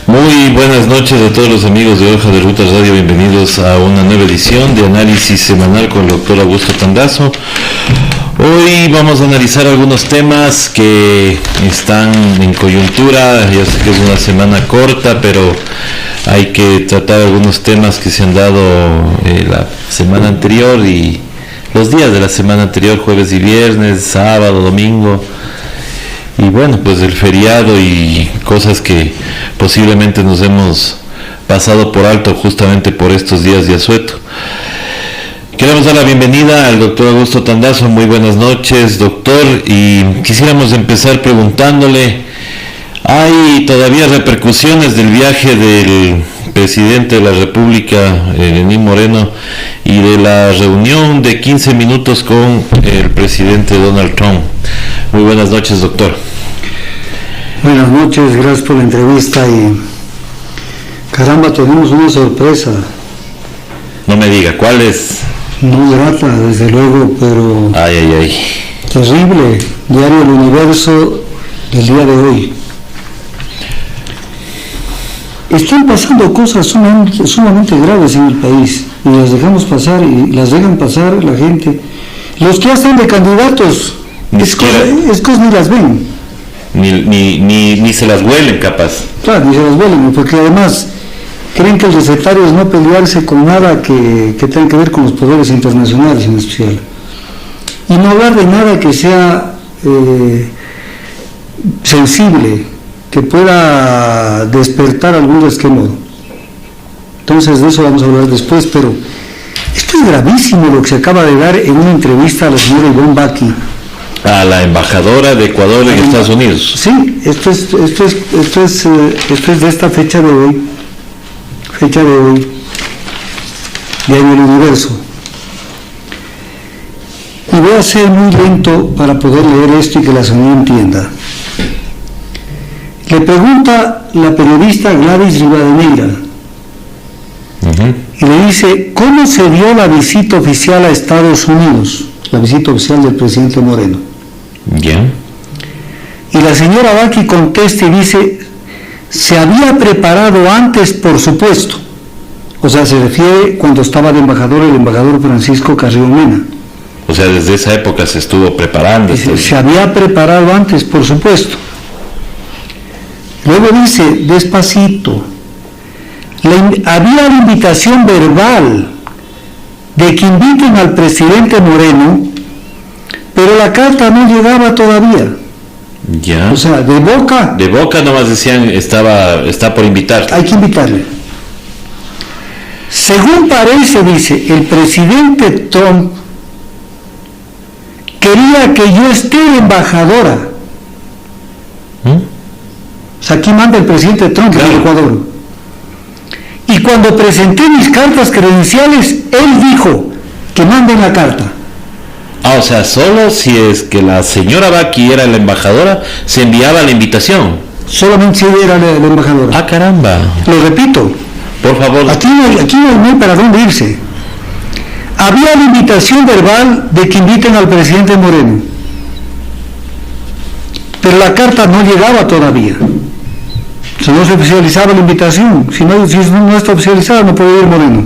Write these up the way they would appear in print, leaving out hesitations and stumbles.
Muy buenas noches a todos los amigos de Hoja de Ruta Radio, bienvenidos a una nueva edición de análisis semanal con el doctor Augusto Tandazo. Hoy vamos a analizar algunos temas que están en coyuntura. Ya sé que es una semana corta, pero hay que tratar algunos temas que se han dado la semana anterior y los días de la semana anterior, jueves y viernes, sábado, domingo. Y bueno, pues el feriado y cosas que posiblemente nos hemos pasado por alto justamente por estos días de asueto. Queremos dar la bienvenida al doctor Augusto Tandazo. Muy buenas noches, doctor, y quisiéramos empezar preguntándole, ¿hay todavía repercusiones del viaje del presidente de la República, Lenín Moreno, y de la reunión de 15 minutos con el presidente Donald Trump? Muy buenas noches, doctor. Buenas noches, gracias por la entrevista y caramba, tenemos una sorpresa. No me diga, ¿cuál es? No grata, desde luego, pero Ay. terrible. Diario El Universo del día de hoy. Están pasando cosas sumamente graves en el país y las dejamos pasar y las dejan pasar la gente. Los que ya están de candidatos, es cosas ni las ven. Ni se las huelen, capaz. Claro, ni se las huelen, porque además creen que el recetario es no pelearse con nada que tenga que ver con los poderes internacionales en especial. Y no hablar de nada que sea sensible, que pueda despertar algún resquemor. Entonces de eso vamos a hablar después, pero esto es gravísimo lo que se acaba de dar en una entrevista a la señora Ivonne Bacchi, A la embajadora de Ecuador en Estados Unidos. Sí, esto es de esta fecha de hoy, Diario El Universo. Y voy a ser muy lento para poder leer esto y que la señora entienda. Le pregunta la periodista Gladys Rivadeneira, y le dice, ¿cómo se dio la visita oficial a Estados Unidos? La visita oficial del presidente Moreno. Bien. Y la señora Bacchi contesta y dice, se había preparado antes, por supuesto. O sea, se refiere cuando estaba de embajador el embajador Francisco Carrión Mena. O sea, desde esa época se estuvo preparando. Dice, se había preparado antes, por supuesto. Luego dice, despacito, había la invitación verbal de que inviten al presidente Moreno, pero la carta no llegaba todavía. Ya. O sea, de boca nomás decían, está por invitar. hay que invitarle. Según parece, dice, el presidente Trump quería que yo esté de embajadora. O sea, aquí manda el presidente Trump, claro, en Ecuador. Y cuando presenté mis cartas credenciales, él dijo que manden la carta. O sea, solo si es que la señora Bacchi era la embajadora, se enviaba la invitación. Solamente si era la embajadora. Ah, caramba. Lo repito. Por favor. Aquí no hay para dónde irse. Había la invitación verbal de que inviten al presidente Moreno, pero la carta no llegaba todavía. O sea, no se oficializaba la invitación. Si no está oficializada, no puede ir Moreno.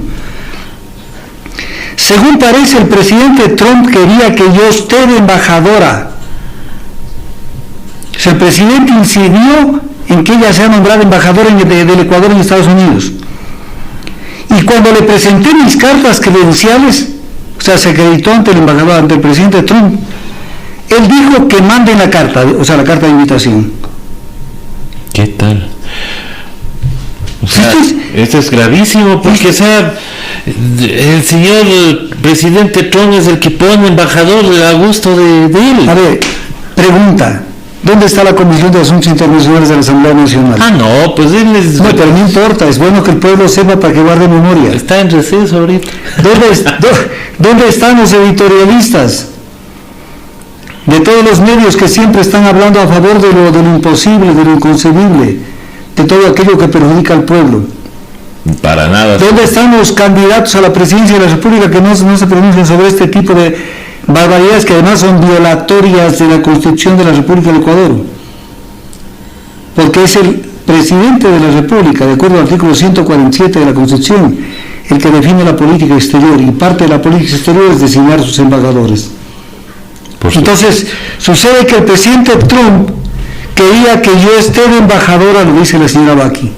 Según parece, el presidente Trump quería que yo esté de embajadora. O sea, el presidente incidió en que ella sea nombrada embajadora del Ecuador en Estados Unidos. Y cuando le presenté mis cartas credenciales, o sea, se acreditó ante el embajador, ante el presidente Trump, él dijo que manden la carta, o sea, la carta de invitación. ¿Qué tal? O sea, esto es gravísimo, porque, o sea, el señor presidente Trump es el que pone embajador a gusto de él. A ver, pregunta, ¿dónde está la Comisión de Asuntos Internacionales de la Asamblea Nacional? No, pues él es... No, pero no importa, es bueno que el pueblo sepa para que guarde memoria. Está en receso ahorita. ¿Dónde están los editorialistas? De todos los medios que siempre están hablando a favor de lo imposible, de lo inconcebible, de todo aquello que perjudica al pueblo. Para nada. ¿Dónde están los candidatos a la presidencia de la República que no se pronuncian sobre este tipo de barbaridades que además son violatorias de la Constitución de la República del Ecuador? Porque es el presidente de la República, de acuerdo al artículo 147 de la Constitución, el que define la política exterior, y parte de la política exterior es designar sus embajadores. Entonces, sucede que el presidente Trump quería que yo esté de embajadora, lo dice la señora Baki.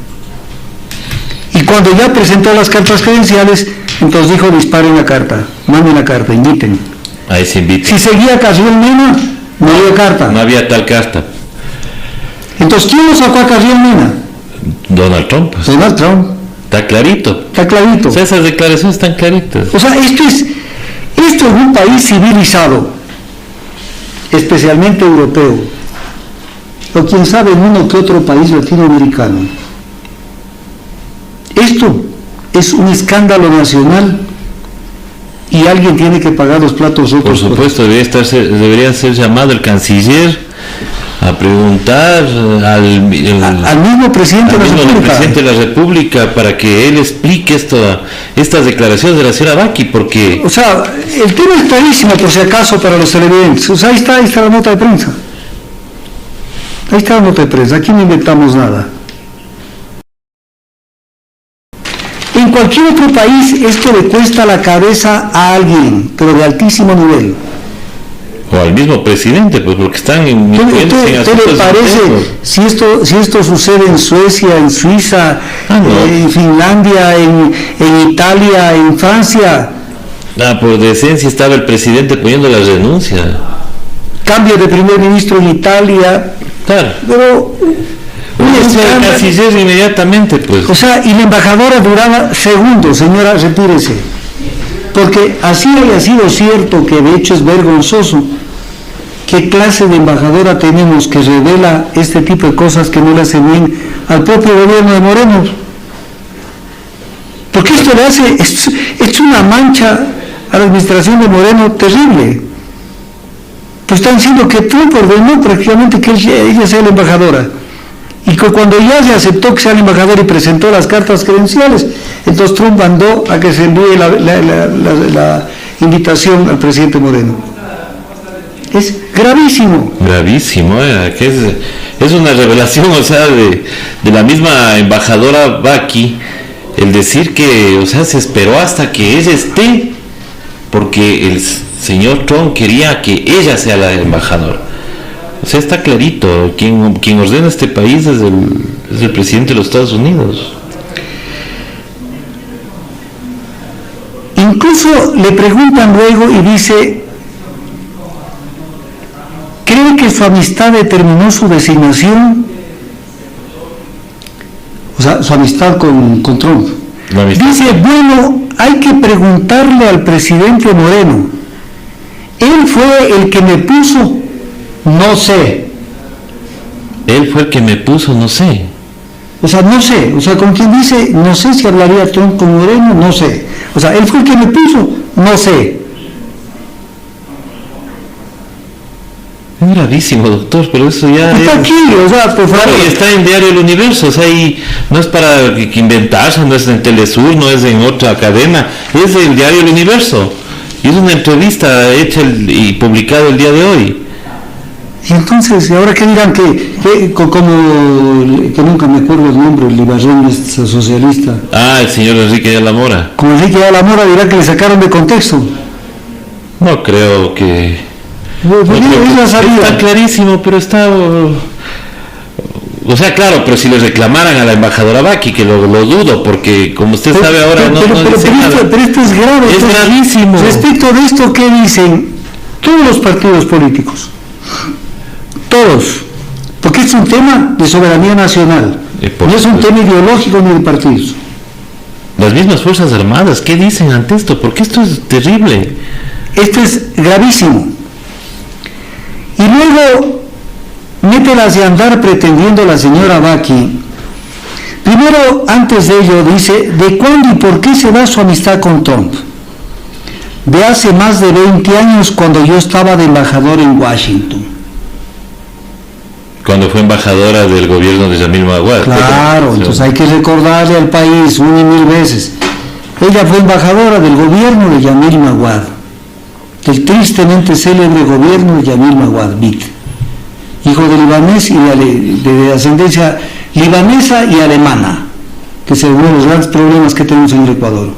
Y cuando ya presentó las cartas credenciales, entonces dijo, disparen la carta, manden la carta, inviten. Ahí se invita. Si seguía Carrión Mena, no había carta. No había tal carta. Entonces, ¿quién lo sacó a Carrión Mena? Donald Trump. Pues. Donald Trump. Está clarito. Está clarito. O sea, esas declaraciones están claritas. O sea, esto es un país civilizado, especialmente europeo, o quién sabe en uno que otro país latinoamericano. Esto es un escándalo nacional y alguien tiene que pagar los platos rotos. Por supuesto, debería ser llamado el canciller a preguntar al mismo presidente de la República para que él explique estas declaraciones de la señora Baki, porque... O sea, el tema es clarísimo, por si acaso, para los televidentes. O sea, ahí está la nota de prensa. Ahí está la nota de prensa, aquí no inventamos nada. En cualquier otro país esto le cuesta la cabeza a alguien, pero de altísimo nivel. O al mismo presidente, pues porque están en... ¿Qué le parece si esto sucede en Suecia, en Suiza, en Finlandia, en Italia, en Francia? Por decencia estaba el presidente poniendo la renuncia. Cambio de primer ministro en Italia. Claro. Pero... el canciller inmediatamente, pues. O sea, y la embajadora duraba segundos, señora, retírese. Porque así haya sido cierto, que de hecho es vergonzoso, ¿qué clase de embajadora tenemos que revela este tipo de cosas que no le hacen bien al propio gobierno de Moreno? Porque esto le hace, es una mancha a la administración de Moreno terrible. Pues están diciendo que Trump ordenó prácticamente que ella sea la embajadora. Y que cuando ya se aceptó que sea el embajador y presentó las cartas credenciales, entonces Trump mandó a que se envíe la invitación al presidente Moreno. Es gravísimo. Gravísimo, que es una revelación, o sea, de la misma embajadora Baki, el decir que, o sea, se esperó hasta que ella esté, porque el señor Trump quería que ella sea la embajadora. O sea, está clarito, quien ordena este país es el presidente de los Estados Unidos. Incluso le preguntan luego y dice, ¿cree que su amistad determinó su designación? O sea, su amistad con Trump. Dice, bueno, hay que preguntarle al presidente Moreno. Él fue el que me puso. No sé. Él fue el que me puso, no sé. O sea, no sé. O sea, con quien dice, no sé si hablaría Trump con Moreno, no sé. O sea, él fue el que me puso, no sé. Es gravísimo, doctor, pero eso ya está aquí, o sea, por favor. Claro, y está en Diario El Universo, o sea, y no es para que inventarse, no es en Telesur, no es en otra cadena, es en Diario El Universo. Y es una entrevista hecha y publicada el día de hoy. Y entonces, ahora que dirán que nunca me acuerdo el nombre, el Ibarrón socialista. El señor Enrique de la Mora. Como Enrique de la Mora dirá que le sacaron de contexto. No creo que... Está clarísimo, pero está... O sea, claro, pero si le reclamaran a la embajadora Baki, que lo dudo, porque como usted sabe ahora pero esto es grave. Es gravísimo. Respecto de esto, ¿qué dicen todos los partidos políticos? Todos, porque es un tema de soberanía nacional, no es un tema ideológico ni de partidos. Las mismas Fuerzas Armadas, ¿qué dicen ante esto? Porque esto es terrible. Esto es gravísimo. Y luego, mételas de andar pretendiendo la señora Baki. Primero, antes de ello, dice, ¿de cuándo y por qué se da su amistad con Trump? De hace más de 20 años, cuando yo estaba de embajador en Washington. Cuando fue embajadora del gobierno de Yamil Maguad. Claro, entonces hay que recordarle al país 1 y 1000 veces. Ella fue embajadora del gobierno de Yamil Maguad, del tristemente célebre gobierno de Yamil Maguad, hijo de libanés y de ascendencia libanesa y alemana, que es uno de los grandes problemas que tenemos en el Ecuador.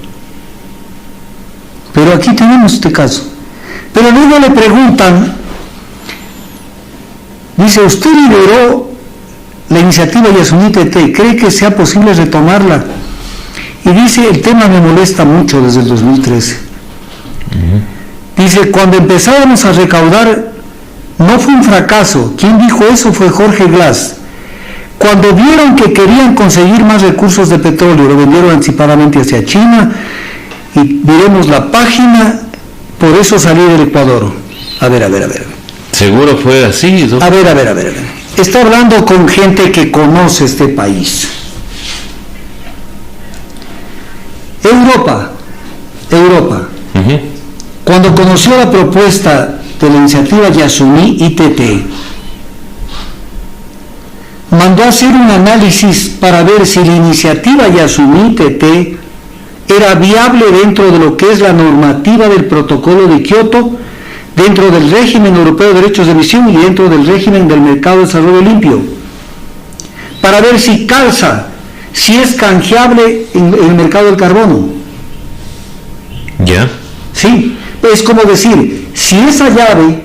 Pero aquí tenemos este caso. Pero luego le preguntan, dice, usted lideró la iniciativa Yasuní TT, ¿cree que sea posible retomarla? Y dice, el tema me molesta mucho desde el 2013. Dice, cuando empezábamos a recaudar, no fue un fracaso. ¿Quién dijo eso? Fue Jorge Glass. Cuando vieron que querían conseguir más recursos de petróleo, lo vendieron anticipadamente hacia China, y veremos la página, por eso salí del Ecuador. A ver. ¿Seguro fue así, doctor? A ver. Está hablando con gente que conoce este país. Europa. Cuando conoció la propuesta de la iniciativa Yasuní ITT, mandó a hacer un análisis para ver si la iniciativa Yasuní ITT era viable dentro de lo que es la normativa del protocolo de Kioto, dentro del régimen europeo de derechos de emisión y dentro del régimen del mercado de desarrollo limpio, para ver si calza, si es canjeable en el mercado del carbono. ¿Ya? Sí, es como decir, si esa llave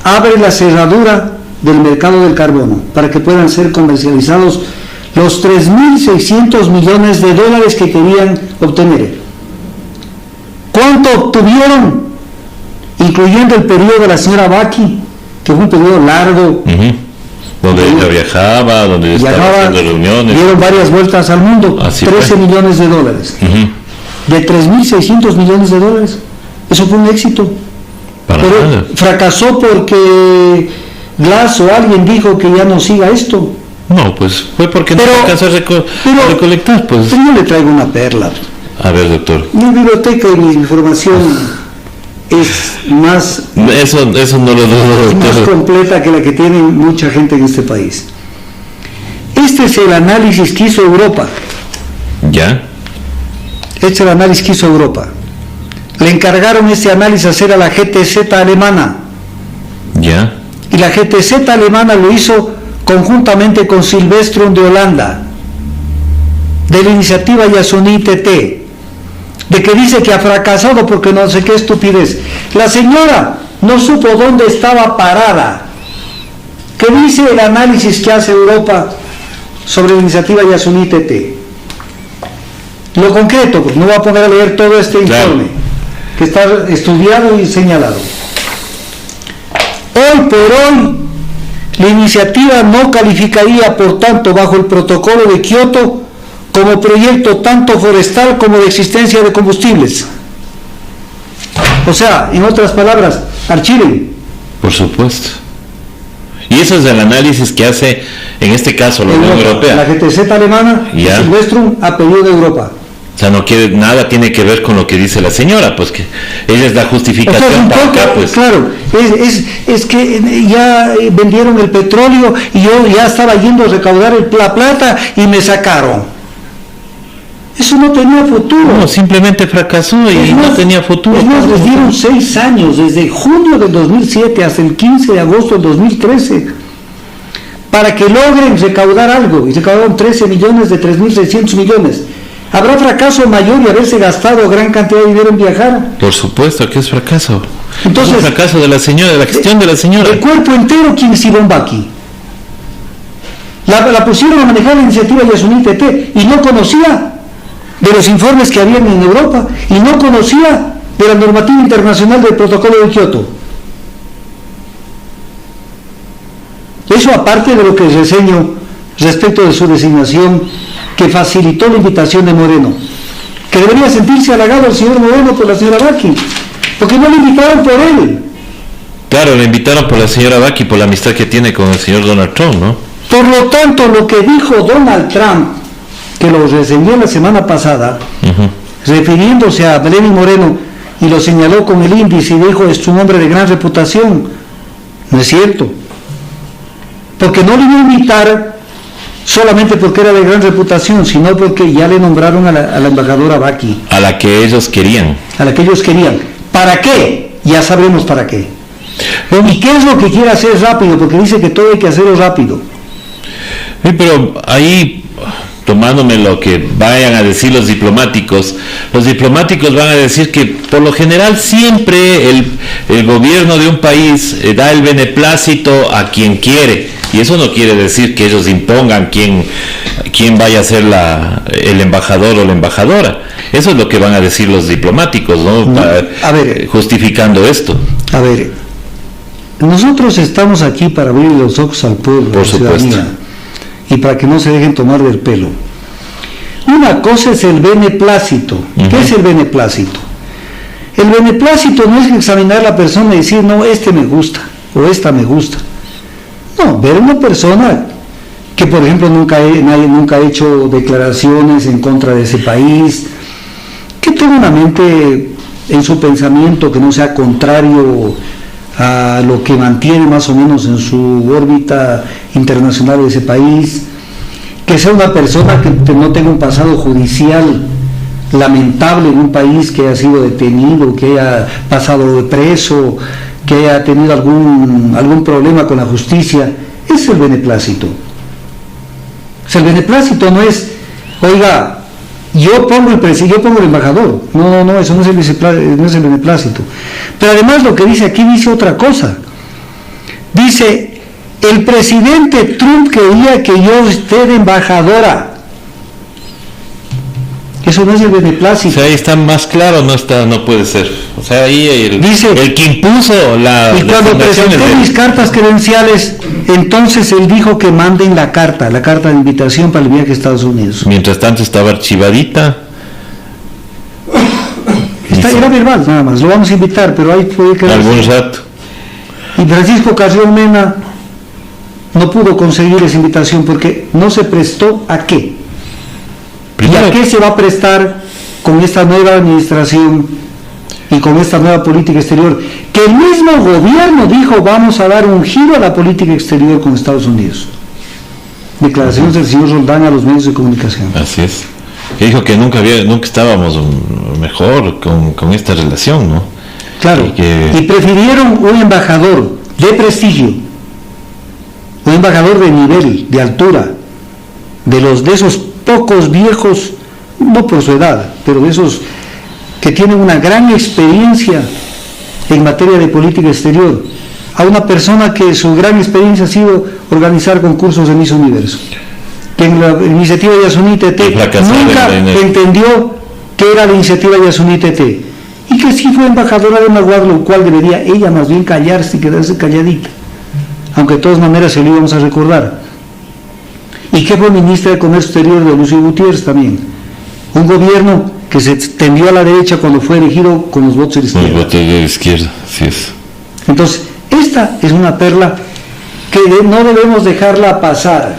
abre la cerradura del mercado del carbono para que puedan ser comercializados los 3.600 millones de dólares que querían obtener. ¿Cuánto obtuvieron? Incluyendo el periodo de la señora Baki, que fue un periodo largo. Donde ella viajaba, donde estaba haciendo reuniones. Dieron varias vueltas al mundo. Así 13 fue. Millones de dólares. De 3.600 millones de dólares. Eso fue un éxito. Pero fracasó porque Glass o alguien dijo que ya no siga esto. No, pues fue porque no alcanzó a recolectar. Pues. Yo le traigo una perla. A ver, doctor. Mi biblioteca y mi información es más... Eso no lo dudo, doctor. Más completa que la que tiene mucha gente en este país. Este es el análisis que hizo Europa. ¿Ya? Este es el análisis que hizo Europa. Le encargaron este análisis hacer a la GTZ alemana. ¿Ya? Y la GTZ alemana lo hizo conjuntamente con Silvestrum de Holanda, de la iniciativa Yasuní TT, de que dice que ha fracasado porque no sé qué estupidez. La señora no supo dónde estaba parada. ¿Qué dice el análisis que hace Europa sobre la iniciativa Yasuní TT? Lo concreto, pues no voy a poner a leer todo este informe, que está estudiado y señalado. Hoy por hoy, la iniciativa no calificaría, por tanto, bajo el protocolo de Kioto como proyecto tanto forestal como de existencia de combustibles. O sea, en otras palabras, archiven. Por supuesto. Y eso es el análisis que hace, en este caso, la Unión Europea. La GTZ alemana y Silvestrum a pedido de Europa. O sea, nada tiene que ver con lo que dice la señora, pues que ella es la justificación para acá, pues. Claro, es que ya vendieron el petróleo y yo ya estaba yendo a recaudar la plata y me sacaron. Eso no tenía futuro. No, simplemente fracasó y no tenía futuro. Es más, les dieron 6 años, desde junio del 2007 hasta el 15 de agosto del 2013, para que logren recaudar algo, y recaudaron 13 millones de 3.600 millones. ¿Habrá fracaso mayor y haberse gastado gran cantidad de dinero en viajar? Por supuesto que es fracaso. Entonces, es un fracaso de la señora, de la gestión de la señora. El cuerpo entero, ¿quién es Ivonne Baki? La pusieron a manejar la iniciativa Yasuní TT y no conocía de los informes que habían en Europa y no conocía de la normativa internacional del protocolo de Kioto. Eso aparte de lo que reseño respecto de su designación, que facilitó la invitación de Moreno, que debería sentirse halagado el señor Moreno por la señora Baki, porque no le invitaron por él. Claro, le invitaron por la señora Baki, por la amistad que tiene con el señor Donald Trump, ¿no? Por lo tanto, lo que dijo Donald Trump, que lo reseñó la semana pasada, refiriéndose a Lenín Moreno, y lo señaló con el índice y dijo, es un hombre de gran reputación, no es cierto, porque no le iba a invitar solamente porque era de gran reputación, sino porque ya le nombraron a la embajadora Baki. A la que ellos querían. A la que ellos querían. ¿Para qué? Ya sabremos para qué. ¿Y qué es lo que quiere hacer rápido? Porque dice que todo hay que hacerlo rápido. Sí, pero ahí, tomándome lo que vayan a decir los diplomáticos van a decir que por lo general siempre el gobierno de un país da el beneplácito a quien quiere, y eso no quiere decir que ellos impongan quién vaya a ser el embajador o la embajadora. Eso es lo que van a decir los diplomáticos, ¿no? Justificando esto. A ver, nosotros estamos aquí para abrir los ojos al pueblo, por supuesto, y para que no se dejen tomar del pelo. Una cosa es el beneplácito. ¿Qué es el beneplácito? El beneplácito no es examinar a la persona y decir, no, este me gusta, o esta me gusta. No, ver una persona que, por ejemplo, nadie nunca ha hecho declaraciones en contra de ese país, que tenga una mente en su pensamiento que no sea contrario a lo que mantiene más o menos en su órbita internacional de ese país, que sea una persona que no tenga un pasado judicial lamentable en un país, que haya sido detenido, que haya pasado de preso, que haya tenido algún problema con la justicia. Ese es el beneplácito. O sea, el beneplácito no es, oiga, yo pongo el embajador. No, eso no es el beneplácito. Pero además lo que dice aquí dice otra cosa. Dice, el presidente Trump quería que yo esté de embajadora. Eso no es el beneplácito. O sea, ahí está más claro, no puede ser. O sea, ahí dice, el que impuso y cuando presenté mis cartas credenciales, entonces él dijo que manden la carta de invitación para el viaje a Estados Unidos. Mientras tanto estaba archivadita. Era verbal nada más, lo vamos a invitar, pero ahí puede quedar algún rato. Y Francisco Carrión Mena no pudo conseguir esa invitación porque no se prestó a qué. Primero, ¿y a qué se va a prestar con esta nueva administración y con esta nueva política exterior? Que el mismo gobierno dijo, vamos a dar un giro a la política exterior con Estados Unidos. Declaraciones del señor Roldán a los medios de comunicación. Así es. Que dijo que nunca estábamos mejor con esta relación, ¿no? Claro. Y prefirieron un embajador de prestigio, un embajador de nivel, de altura, de esos pocos viejos, no por su edad, pero de esos que tienen una gran experiencia en materia de política exterior, a una persona que su gran experiencia ha sido organizar concursos de Miss Universo, que en la iniciativa Yasuní Tete nunca entendió qué era la iniciativa Yasuní Tete, y que sí fue embajadora de Maguad, lo cual debería ella más bien callarse y quedarse calladita, aunque de todas maneras se lo íbamos a recordar. Y que fue ministra de Comercio Exterior de Lucio Gutiérrez también, un gobierno que se tendió a la derecha cuando fue elegido con los votos de la izquierda. Los votos de la izquierda, sí es. Entonces, esta es una perla que no debemos dejarla pasar.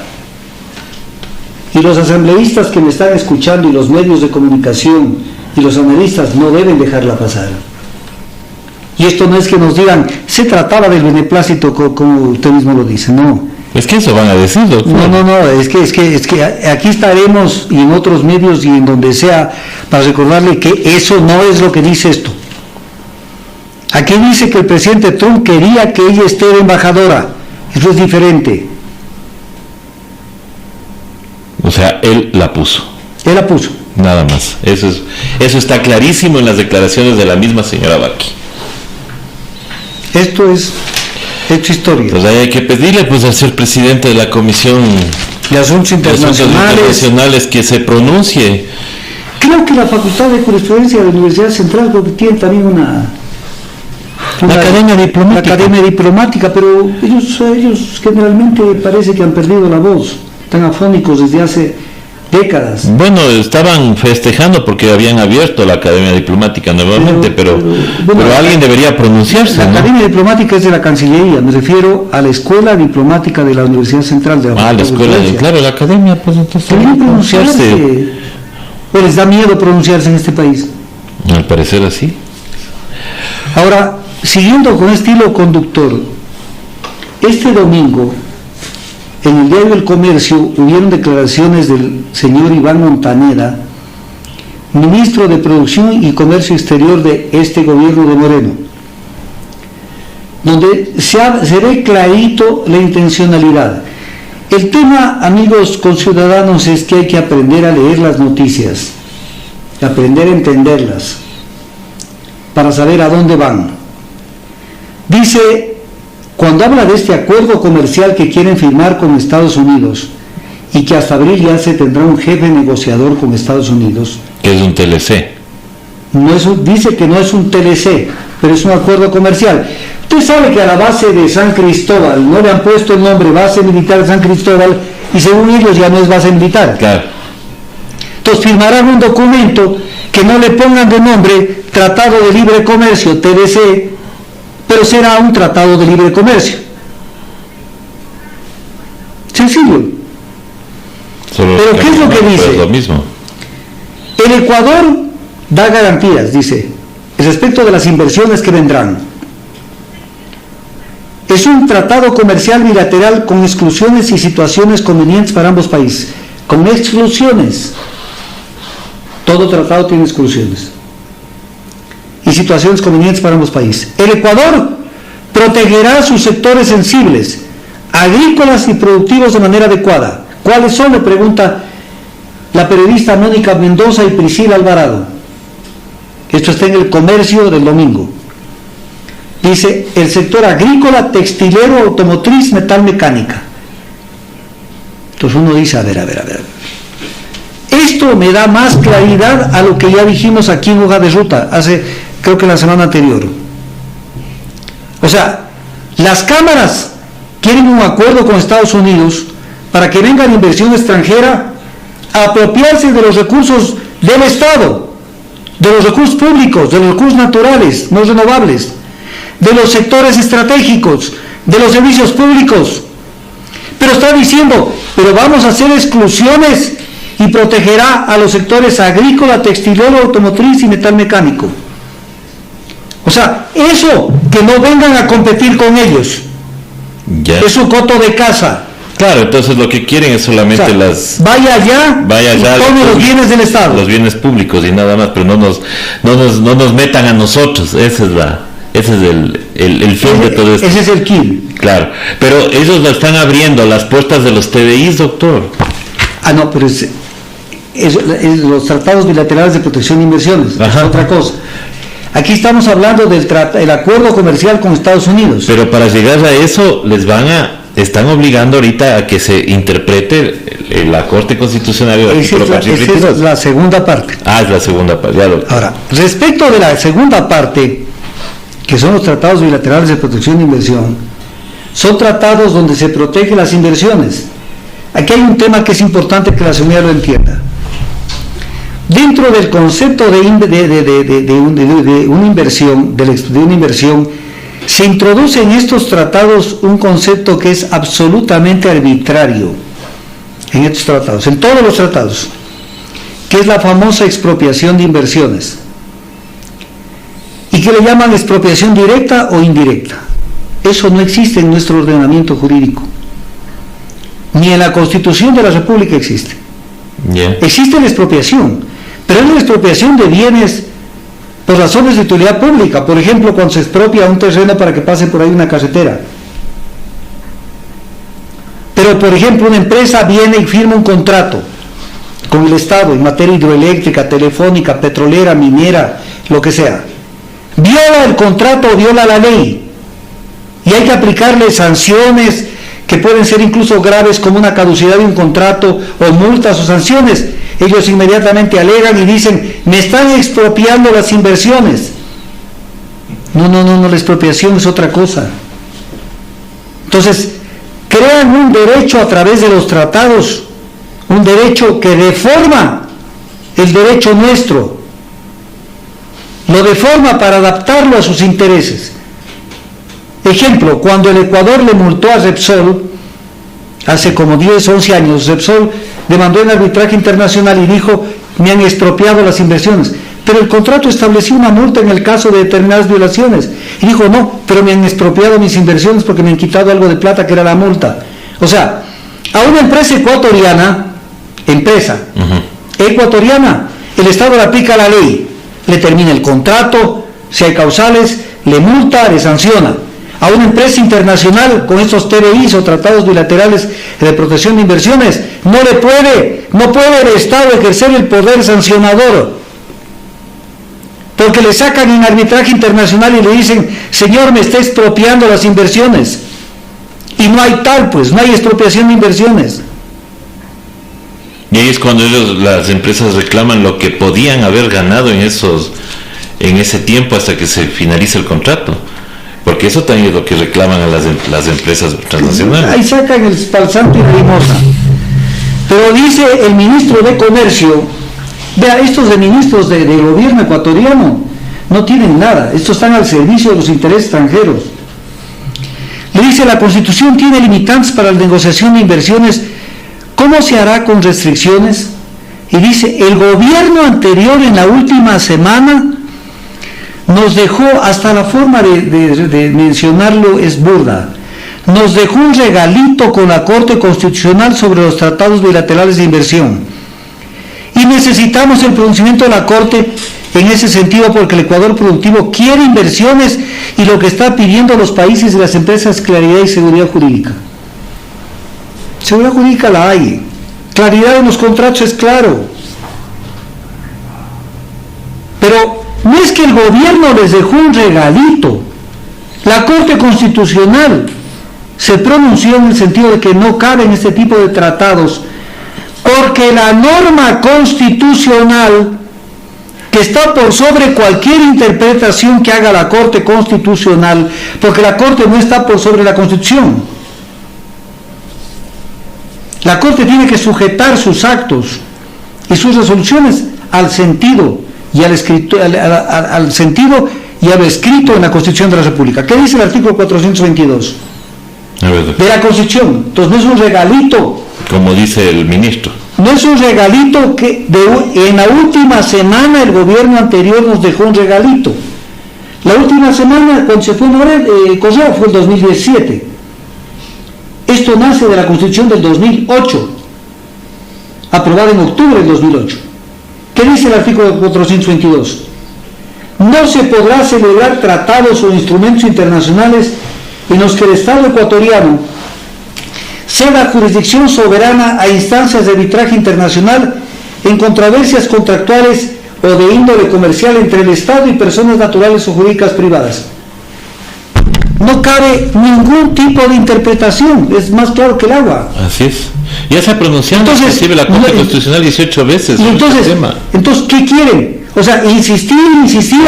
Y los asambleístas que me están escuchando y los medios de comunicación y los analistas no deben dejarla pasar. Y esto no es que nos digan, se trataba del beneplácito como usted mismo lo dice, no. Es que eso van a decir, doctor. No, es que aquí estaremos y en otros medios y en donde sea para recordarle que eso no es lo que dice esto. Aquí dice que el presidente Trump quería que ella esté de embajadora. Eso es diferente. O sea, él la puso. Él la puso. Nada más. Eso está clarísimo en las declaraciones de la misma señora Baqui. Esto es hecho historia. Pues ahí hay que pedirle pues al ser presidente de la Comisión de Asuntos Internacionales que se pronuncie. Creo que la Facultad de Jurisprudencia de la Universidad Central tiene también la academia diplomática, pero ellos generalmente parece que han perdido la voz, están afónicos desde hace décadas. Bueno, estaban festejando porque habían abierto la Academia Diplomática nuevamente, pero alguien debería pronunciarse. La Academia Diplomática es de la Cancillería, me refiero a la Escuela Diplomática de la Universidad Central de la la escuela, claro, la Academia, pues entonces deberían pronunciarse. ¿O les da miedo pronunciarse en este país? Al parecer así. Ahora, siguiendo con este hilo conductor, este domingo en el diario El Comercio hubieron declaraciones del señor Iván Montaneda, ministro de Producción y Comercio Exterior de este gobierno de Moreno, donde se ve clarito la intencionalidad. El tema, amigos conciudadanos, es que hay que aprender a leer las noticias, aprender a entenderlas, para saber a dónde van. Dice, cuando habla de este acuerdo comercial que quieren firmar con Estados Unidos, y que hasta abril ya se tendrá un jefe negociador con Estados Unidos. Que es un TLC. Dice que no es un TLC, pero es un acuerdo comercial. Usted sabe que a la base de San Cristóbal no le han puesto el nombre base militar de San Cristóbal y según ellos ya no es base militar. Claro. Entonces firmarán un documento que no le pongan de nombre Tratado de Libre Comercio, TLC, pero será un Tratado de Libre Comercio. Sencillo. Pero ¿qué es lo que dice? Lo mismo. El Ecuador da garantías, dice, respecto de las inversiones que vendrán. Es un tratado comercial bilateral con exclusiones y situaciones convenientes para ambos países. Con exclusiones. Todo tratado tiene exclusiones. Y situaciones convenientes para ambos países. El Ecuador protegerá sus sectores sensibles, agrícolas y productivos de manera adecuada. ¿Cuáles son?, le pregunta la periodista Mónica Mendoza y Priscila Alvarado. Esto está en El Comercio del domingo. Dice, el sector agrícola, textilero, automotriz, metal mecánica. Entonces uno dice, a ver. Esto me da más claridad a lo que ya dijimos aquí en Hoja de Ruta, creo que la semana anterior. O sea, las cámaras quieren un acuerdo con Estados Unidos para que venga la inversión extranjera a apropiarse de los recursos del Estado, de los recursos públicos, de los recursos naturales, no renovables, de los sectores estratégicos, de los servicios públicos. Pero está diciendo, pero vamos a hacer exclusiones y protegerá a los sectores agrícola, textilero, automotriz y metal mecánico. O sea, eso, que no vengan a competir con ellos, es un coto de casa. Claro, entonces lo que quieren es solamente vaya allá y tome los bienes del Estado. Los bienes públicos y nada más, pero no nos metan a nosotros. Ese es el fin de todo esto. Ese es el kill. Claro, pero ellos lo están abriendo las puertas de los TDIs, doctor. No, pero es los tratados bilaterales de protección de inversiones, es otra cosa. Aquí estamos hablando del acuerdo comercial con Estados Unidos. Pero para llegar a eso están obligando ahorita a que se interprete la Corte Constitucional. Esa es la segunda parte. Es la segunda parte. Ahora, respecto de la segunda parte, que son los tratados bilaterales de protección de inversión, son tratados donde se protegen las inversiones. Aquí hay un tema que es importante que la ciudadanía lo entienda. Dentro del concepto de una inversión, se introduce en estos tratados un concepto que es absolutamente arbitrario, en estos tratados, en todos los tratados, que es la famosa expropiación de inversiones, y que le llaman expropiación directa o indirecta. Eso no existe en nuestro ordenamiento jurídico, ni en la Constitución de la República existe. Existe la expropiación, pero es la expropiación de bienes por razones de utilidad pública. Por ejemplo, cuando se expropia un terreno para que pase por ahí una carretera. Pero, por ejemplo, una empresa viene y firma un contrato con el Estado en materia hidroeléctrica, telefónica, petrolera, minera, lo que sea. Viola el contrato o viola la ley. Y hay que aplicarle sanciones que pueden ser incluso graves, como una caducidad de un contrato o multas o sanciones. Ellos inmediatamente alegan y dicen, me están expropiando las inversiones. No, la expropiación es otra cosa. Entonces, crean un derecho a través de los tratados, un derecho que deforma el derecho nuestro, lo deforma para adaptarlo a sus intereses. Ejemplo, cuando el Ecuador le multó a Repsol, hace como 10, 11 años, Repsol demandó en arbitraje internacional y dijo, me han expropiado las inversiones. Pero el contrato establecía una multa en el caso de determinadas violaciones. Y dijo, no, pero me han expropiado mis inversiones porque me han quitado algo de plata, que era la multa. O sea, a una empresa ecuatoriana, el Estado le aplica la ley, le termina el contrato, si hay causales, le multa, le sanciona. a una empresa internacional con estos TBIs o tratados bilaterales de protección de inversiones. No puede el Estado ejercer el poder sancionador, porque le sacan en arbitraje internacional y le dicen, señor, me está expropiando las inversiones. Y no hay no hay expropiación de inversiones. Y ahí es cuando las empresas reclaman lo que podían haber ganado en ese tiempo hasta que se finalice el contrato. Porque eso también es lo que reclaman a las empresas transnacionales. Ahí sacan el palsanto y la limosna. Pero dice el ministro de Comercio, vea, estos de ministros del gobierno ecuatoriano no tienen nada, estos están al servicio de los intereses extranjeros. Le dice, la Constitución tiene limitantes para la negociación de inversiones, ¿cómo se hará con restricciones? Y dice, el gobierno anterior en la última semana nos dejó, hasta la forma de mencionarlo es burda, nos dejó un regalito con la Corte Constitucional sobre los tratados bilaterales de inversión. Y necesitamos el pronunciamiento de la Corte en ese sentido, porque el Ecuador productivo quiere inversiones y lo que está pidiendo los países y las empresas es claridad y seguridad jurídica. Seguridad jurídica la hay, claridad en los contratos es claro, pero no es que el gobierno les dejó un regalito. La Corte Constitucional se pronunció en el sentido de que no caben este tipo de tratados, porque la norma constitucional, que está por sobre cualquier interpretación que haga la Corte Constitucional, porque la Corte no está por sobre la Constitución. La Corte tiene que sujetar sus actos y sus resoluciones al sentido y al sentido y a lo escrito en la Constitución de la República. ¿Qué dice el artículo 422? De la Constitución. Entonces no es un regalito. Como dice el ministro. No es un regalito que en la última semana el gobierno anterior nos dejó un regalito. La última semana, cuando se fue Correa, fue el 2017. Esto nace de la Constitución del 2008, aprobada en octubre del 2008. ¿Qué dice el artículo 422? No se podrá celebrar tratados o instrumentos internacionales en los que el Estado ecuatoriano ceda jurisdicción soberana a instancias de arbitraje internacional en controversias contractuales o de índole comercial entre el Estado y personas naturales o jurídicas privadas. No cabe ningún tipo de interpretación, es más claro que el agua. Así es. Ya se ha pronunciado inclusive la Corte Constitucional 18 veces sobre este tema. Entonces, ¿qué quieren? O sea, insistir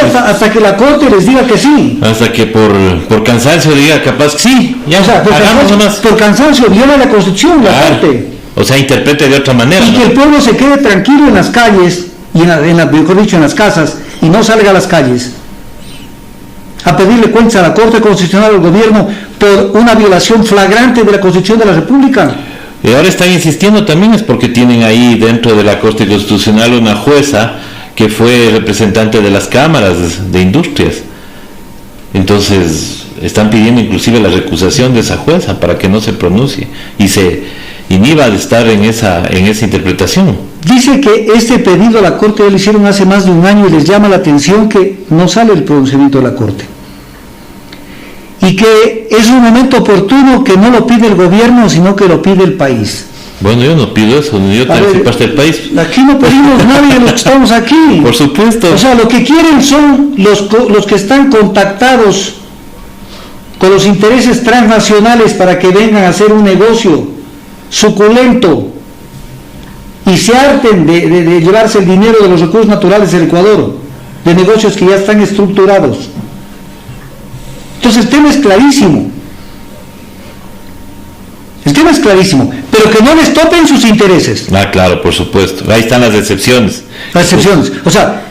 hasta que la Corte les diga que sí. Hasta que por cansancio diga capaz que sí, ya, o sea, por cansancio viola la Constitución, la Corte. O sea, interprete de otra manera. Y que el pueblo se quede tranquilo en las calles, y mejor dicho, en las casas, y no salga a las calles a pedirle cuentas a la Corte Constitucional del gobierno por una violación flagrante de la Constitución de la República. Y ahora están insistiendo también es porque tienen ahí dentro de la Corte Constitucional una jueza que fue representante de las cámaras de industrias. Entonces están pidiendo inclusive la recusación de esa jueza para que no se pronuncie y se inhiba de estar en esa interpretación. Dice que este pedido a la Corte ya lo hicieron hace más de un año y les llama la atención que no sale el pronunciamiento de la Corte. Y que es un momento oportuno que no lo pide el gobierno, sino que lo pide el país. Bueno, yo no pido eso, yo también soy parte del país. Aquí no pedimos nadie de los que estamos aquí. Por supuesto. O sea, lo que quieren son los que están contactados con los intereses transnacionales para que vengan a hacer un negocio suculento y se harten de llevarse el dinero de los recursos naturales del Ecuador, de negocios que ya están estructurados. Entonces el tema es clarísimo. El tema es clarísimo, pero que no les topen sus intereses. Ah, claro, por supuesto. Ahí están las excepciones. Las excepciones. O sea,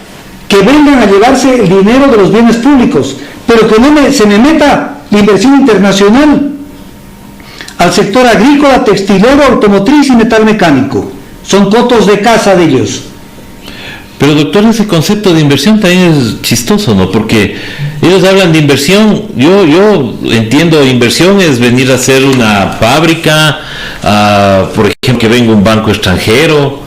que vengan a llevarse el dinero de los bienes públicos, pero que no se me meta la inversión internacional al sector agrícola, textilero, automotriz y metal mecánico. Son cotos de casa de ellos. Pero doctor, ese concepto de inversión también es chistoso, ¿no? Porque ellos hablan de inversión, yo entiendo inversión es venir a hacer una fábrica, por ejemplo, que venga un banco extranjero,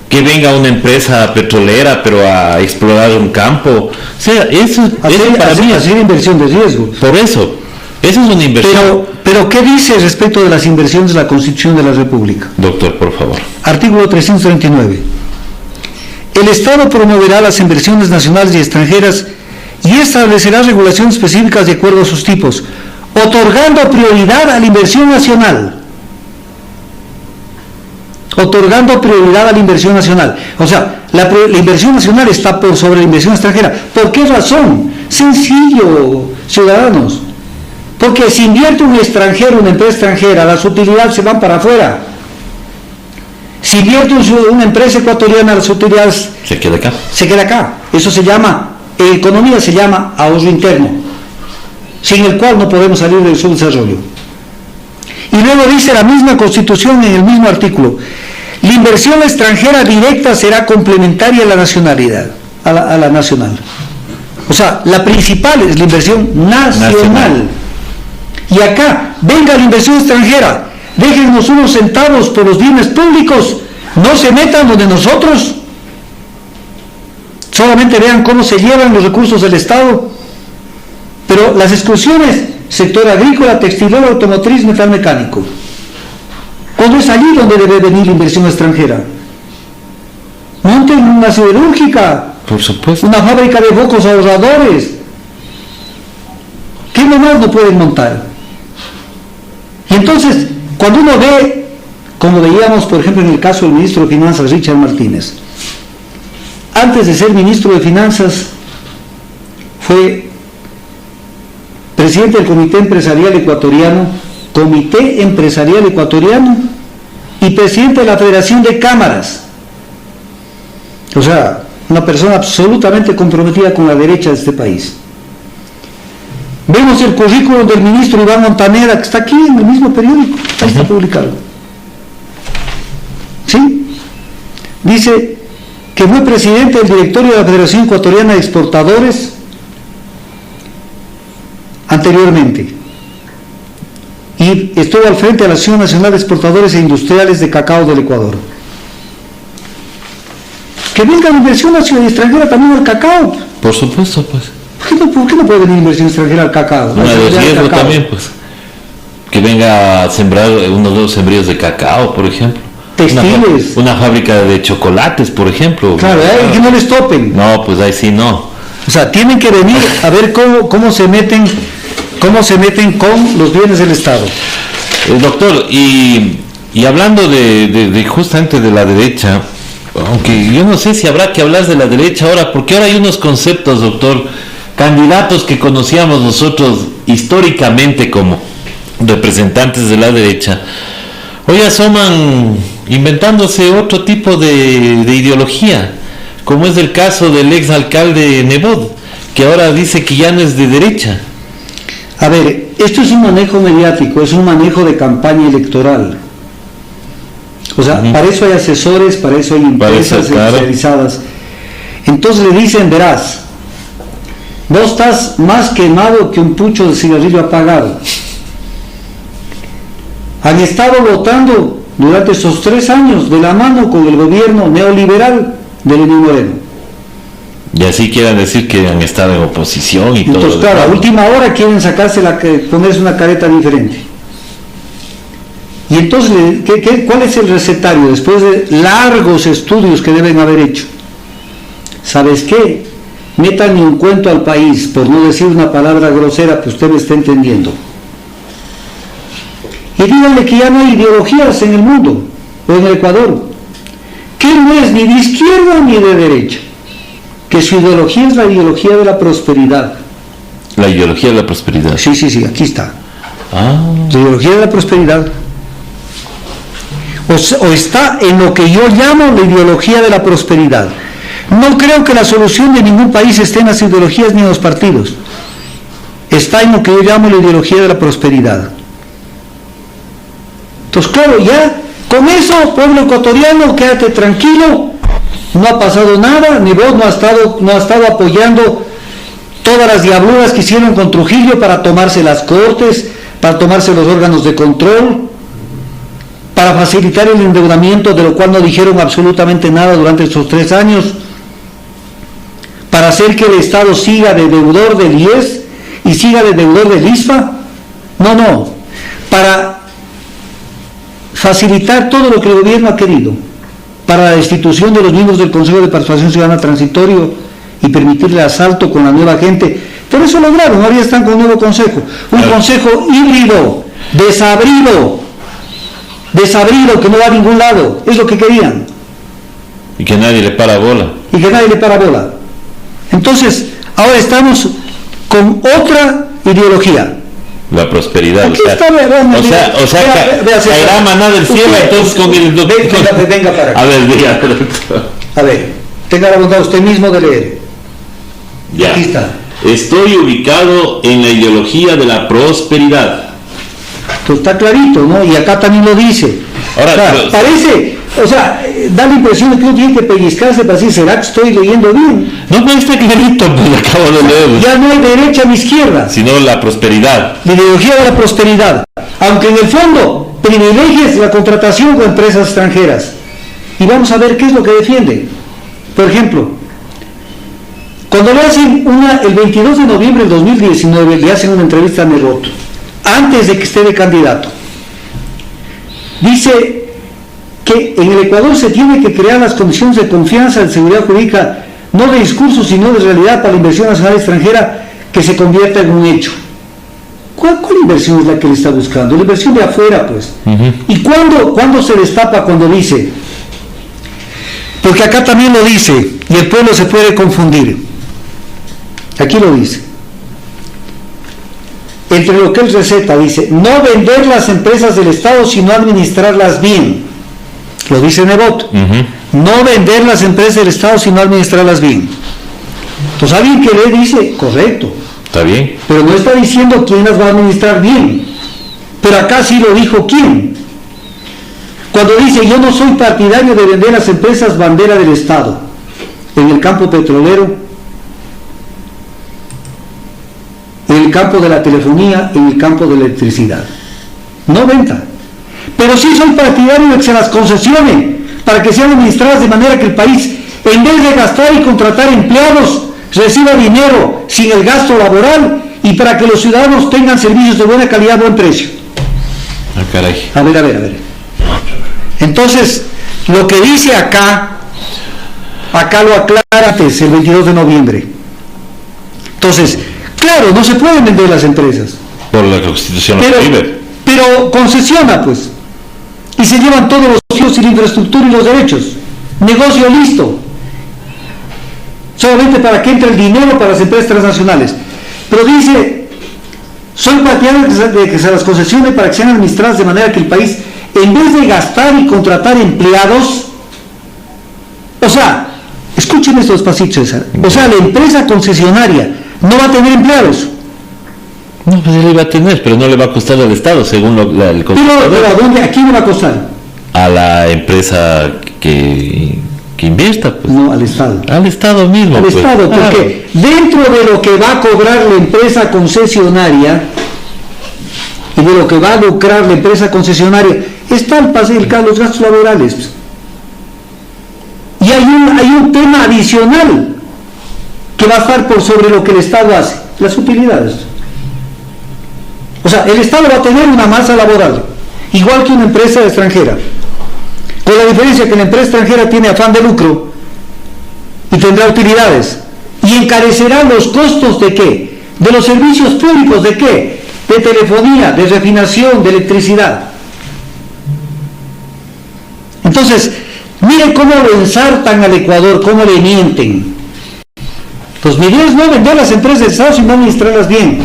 que venga una empresa petrolera, pero a explorar un campo. O sea, eso para mí hacer inversión de riesgo. Por eso. Esa es una inversión. Pero ¿qué dice respecto de las inversiones de la Constitución de la República? Doctor, por favor. Artículo 339. El Estado promoverá las inversiones nacionales y extranjeras y establecerá regulaciones específicas de acuerdo a sus tipos, otorgando prioridad a la inversión nacional. Otorgando prioridad a la inversión nacional. O sea, la inversión nacional está por sobre la inversión extranjera. ¿Por qué razón? Sencillo, ciudadanos. Porque si invierte un extranjero, una empresa extranjera, las utilidades se van para afuera. Si invierte una empresa ecuatoriana, las utilidades se queda acá. Se queda acá. Eso se llama, en economía se llama ahorro interno, sin el cual no podemos salir del subdesarrollo. Y luego dice la misma Constitución en el mismo artículo: la inversión extranjera directa será complementaria a la nacionalidad, a la nacional. O sea, la principal es la inversión nacional. Y acá, venga la inversión extranjera, déjennos unos centavos por los bienes públicos, no se metan donde nosotros, solamente vean cómo se llevan los recursos del Estado. Pero las exclusiones, sector agrícola, textilero, automotriz, metal mecánico. ¿Cuándo es allí donde debe venir la inversión extranjera? Monten una siderúrgica, por supuesto, una fábrica de focos ahorradores. ¿Qué nomás no pueden montar? Y entonces, cuando uno ve, como veíamos por ejemplo en el caso del ministro de Finanzas, Richard Martínez, antes de ser ministro de Finanzas, fue presidente del Comité Empresarial Ecuatoriano, y presidente de la Federación de Cámaras. O sea, una persona absolutamente comprometida con la derecha de este país. Vemos el currículum del ministro Iván Montanera, que está aquí en el mismo periódico, ahí está publicado. ¿Sí? Dice que fue presidente del directorio de la Federación Ecuatoriana de Exportadores anteriormente. Y estuvo al frente de la Asociación Nacional de Exportadores e Industriales de Cacao del Ecuador. Que venga la inversión nacional y extranjera también al cacao. Por supuesto, pues. ¿Por qué no puede venir inversión extranjera al cacao? Una de riesgo también, pues. Que venga a sembrar unos 2 sembríos de cacao, por ejemplo. Textiles. Una fábrica de chocolates, por ejemplo. Claro, que no les topen. No, pues ahí sí no. O sea, tienen que venir a ver cómo se meten con los bienes del Estado. Doctor, y hablando de justamente de la derecha, aunque yo no sé si habrá que hablar de la derecha ahora, porque ahora hay unos conceptos, doctor, candidatos que conocíamos nosotros históricamente como representantes de la derecha, hoy asoman inventándose otro tipo de ideología, como es el caso del ex alcalde Nebot, que ahora dice que ya no es de derecha. A ver, esto es un manejo mediático, es un manejo de campaña electoral. O sea, para eso hay asesores, para eso hay empresas especializadas. Entonces le dicen, verás, vos estás más quemado que un pucho de cigarrillo apagado. Han estado votando durante estos 3 años de la mano con el gobierno neoliberal de Lenín Moreno. Y así quieran decir que han estado en oposición y entonces, todo. Entonces, claro, a última hora quieren ponerse una careta diferente. Y entonces, ¿cuál es el recetario? Después de largos estudios que deben haber hecho. ¿Sabes qué? Metan un cuento al país, por no decir una palabra grosera que usted me está entendiendo. Y díganle que ya no hay ideologías en el mundo, o en el Ecuador, que no es ni de izquierda ni de derecha, que su ideología es la ideología de la prosperidad. La ideología de la prosperidad. Sí, aquí está. La ideología de la prosperidad. O está en lo que yo llamo la ideología de la prosperidad. No creo que la solución de ningún país esté en las ideologías ni en los partidos. Está en lo que yo llamo la ideología de la prosperidad. Entonces, claro, ya con eso, pueblo ecuatoriano, quédate tranquilo, no ha pasado nada, ni vos no ha estado apoyando todas las diabluras que hicieron con Trujillo para tomarse las cortes, para tomarse los órganos de control, para facilitar el endeudamiento, de lo cual no dijeron absolutamente nada durante estos 3 años, para hacer que el Estado siga de deudor del IES y siga de deudor del ISFA. No, para facilitar todo lo que el gobierno ha querido, para la destitución de los miembros del Consejo de Participación Ciudadana transitorio y permitirle asalto con la nueva gente. Por eso lograron, ahora ya están con un nuevo consejo, un consejo híbrido, desabrido, que no va a ningún lado, es lo que querían. Y que nadie le para bola. Entonces, ahora estamos con otra ideología. La prosperidad. Aquí está, caerá maná del cielo, entonces con el doctor. Venga para acá. A ver, diga, doctor. A ver, tenga la bondad usted mismo de leer. Ya. Aquí está. Estoy ubicado en la ideología de la prosperidad. Esto está clarito, ¿no? Y acá también lo dice. Ahora, parece, da la impresión de que uno tiene que pellizcarse para decir, ¿será que estoy leyendo bien? No, pero está clarito, pues lo acabo de leer. Ya no hay derecha ni izquierda. Sino la prosperidad. La ideología de la prosperidad. Aunque en el fondo privilegies la contratación con empresas extranjeras. Y vamos a ver qué es lo que defiende. Por ejemplo, cuando le hacen el 22 de noviembre del 2019, le hacen una entrevista a Nebot, antes de que esté de candidato. Dice que en el Ecuador se tiene que crear las condiciones de confianza, de seguridad jurídica, no de discurso, sino de realidad para la inversión nacional extranjera que se convierta en un hecho. ¿Cuál inversión es la que le está buscando? La inversión de afuera, pues. Uh-huh. ¿Y cuándo se destapa? Cuando dice, porque acá también lo dice, y el pueblo se puede confundir. Aquí lo dice. Entre lo que él receta, dice, no vender las empresas del Estado, sino administrarlas bien. Lo dice Nebot. Uh-huh. No vender las empresas del Estado, sino administrarlas bien. Entonces alguien que le dice, correcto. Está bien. Pero no está diciendo quién las va a administrar bien. Pero acá sí lo dijo quién. Cuando dice, yo no soy partidario de vender las empresas bandera del Estado en el campo petrolero, en el campo de la telefonía, en el campo de la electricidad. No venta. Pero sí soy partidario de que se las concesione para que sean administradas de manera que el país, en vez de gastar y contratar empleados, reciba dinero sin el gasto laboral y para que los ciudadanos tengan servicios de buena calidad a buen precio. Ah, caray. A ver. Entonces, lo que dice acá lo aclara antes, el 22 de noviembre. Entonces, claro, no se pueden vender las empresas. Por la Constitución lo prohíbe. Pero concesiona, pues. Y se llevan todos los socios y la infraestructura y los derechos. Negocio listo. Solamente para que entre el dinero para las empresas transnacionales. Pero dice, soy partidario de que se las concesione para que sean administradas de manera que el país, en vez de gastar y contratar empleados, escuchen esto despacito, César. La empresa concesionaria no va a tener empleados. No, pues él iba a tener, pero no le va a costar al Estado, según el pero ¿a dónde? ¿A quién le va a costar? A la empresa que invierta, pues. No, al Estado. Al Estado mismo. Al Estado, porque dentro de lo que va a cobrar la empresa concesionaria y de lo que va a lucrar la empresa concesionaria está los gastos laborales. Pues. Y hay un tema adicional que va a estar por sobre lo que el Estado hace, las utilidades. El Estado va a tener una masa laboral, igual que una empresa extranjera, con la diferencia que la empresa extranjera tiene afán de lucro y tendrá utilidades, y encarecerá los costos ¿de qué? De los servicios públicos, ¿de qué? De telefonía, de refinación, de electricidad. Entonces, miren cómo lo ensartan al Ecuador, cómo le mienten. Pues mi idea es no vender las empresas del Estado, sino administrarlas bien.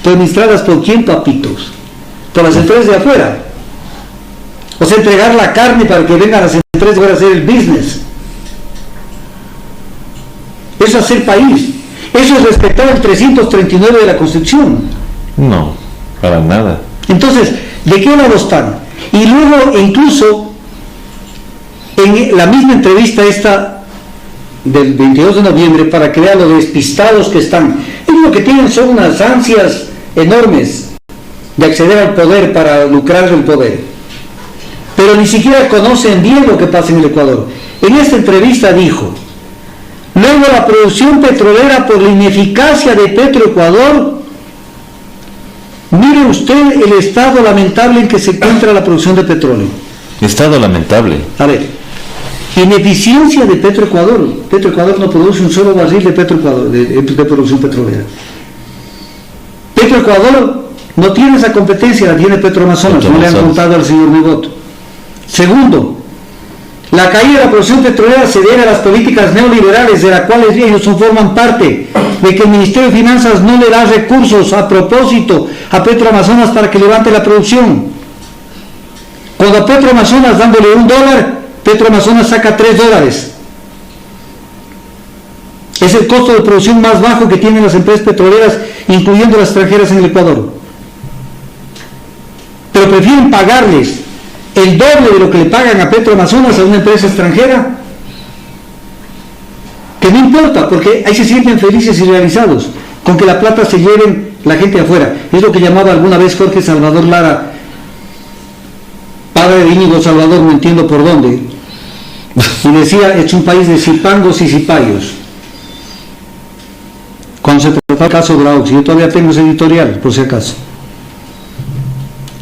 ¿Pero administradas por quién, papitos? Por las empresas de afuera. Entregar la carne para que vengan las empresas para hacer el business. Eso es hacer país. Eso es respetar el 339 de la Constitución. No, para nada. Entonces, ¿de qué lado están? Y luego, incluso, en la misma entrevista esta del 22 de noviembre, para que vean lo despistados que están, ellos lo que tienen son unas ansias enormes de acceder al poder para lucrar el poder, pero ni siquiera conocen bien lo que pasa en el Ecuador. En esta entrevista dijo, luego la producción petrolera por la ineficacia de Petroecuador Mire usted el estado lamentable en que se encuentra la producción de petróleo. Estado lamentable. A ver, ineficiencia de Petroecuador. Petroecuador no produce un solo barril de Petroecuador, de producción petrolera. Petroecuador no tiene esa competencia, la tiene Petroamazonas, no le han contado al señor Nebot. Segundo, la caída de la producción petrolera se debe a las políticas neoliberales de las cuales ellos forman parte, de que el Ministerio de Finanzas no le da recursos a propósito a Petroamazonas para que levante la producción. Cuando a Petroamazonas dándole $1, Petroamazonas saca $3. Es el costo de producción más bajo que tienen las empresas petroleras, incluyendo las extranjeras en el Ecuador. Pero prefieren pagarles el doble de lo que le pagan a Petroamazonas a una empresa extranjera, que no importa, porque ahí se sienten felices y realizados con que la plata se lleven la gente afuera. Es lo que llamaba alguna vez Jorge Salvador Lara, padre de Íñigo Salvador, no entiendo por dónde, y decía: es un país de cipangos y cipayos. Cuando se trató el caso Graux, yo todavía tengo ese editorial, por si acaso.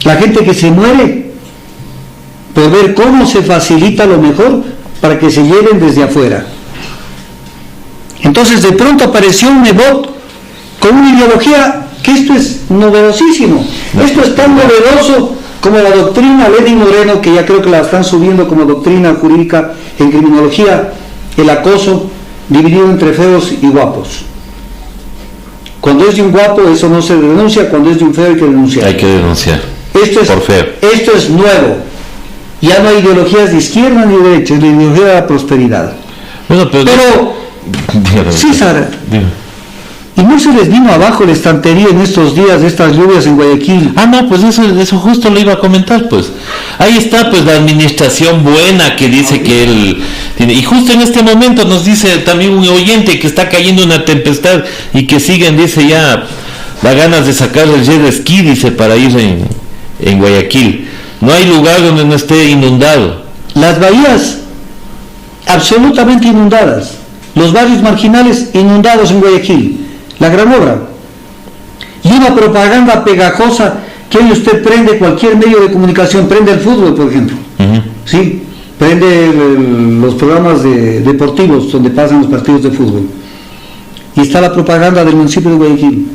La gente que se muere por ver cómo se facilita lo mejor para que se lleven desde afuera. Entonces de pronto apareció un Nebot con una ideología que esto es novedosísimo. Esto es tan novedoso como la doctrina Lenin Moreno, que ya creo que la están subiendo como doctrina jurídica en criminología, el acoso dividido entre feos y guapos. Cuando es de un guapo eso no se denuncia, cuando es de un feo hay que denunciar. Hay que denunciar. Por feo. Esto es nuevo. Ya no hay ideologías de izquierda ni de derecha, es la ideología de la prosperidad. Bueno, pero César, y no se les vino abajo la estantería en estos días de estas lluvias en Guayaquil. No, pues eso justo lo iba a comentar, pues. Ahí está, pues, la administración buena que dice que él tiene. Y justo en este momento nos dice también un oyente que está cayendo una tempestad y que siguen, dice, ya da ganas de sacar el jet ski, dice, para ir en Guayaquil. No hay lugar donde no esté inundado. Las bahías absolutamente inundadas, los barrios marginales inundados en Guayaquil, la gran obra. Y una propaganda pegajosa que hoy usted prende cualquier medio de comunicación, prende el fútbol, por ejemplo, ¿sí? Prende los programas deportivos donde pasan los partidos de fútbol. Y está la propaganda del municipio de Guayaquil.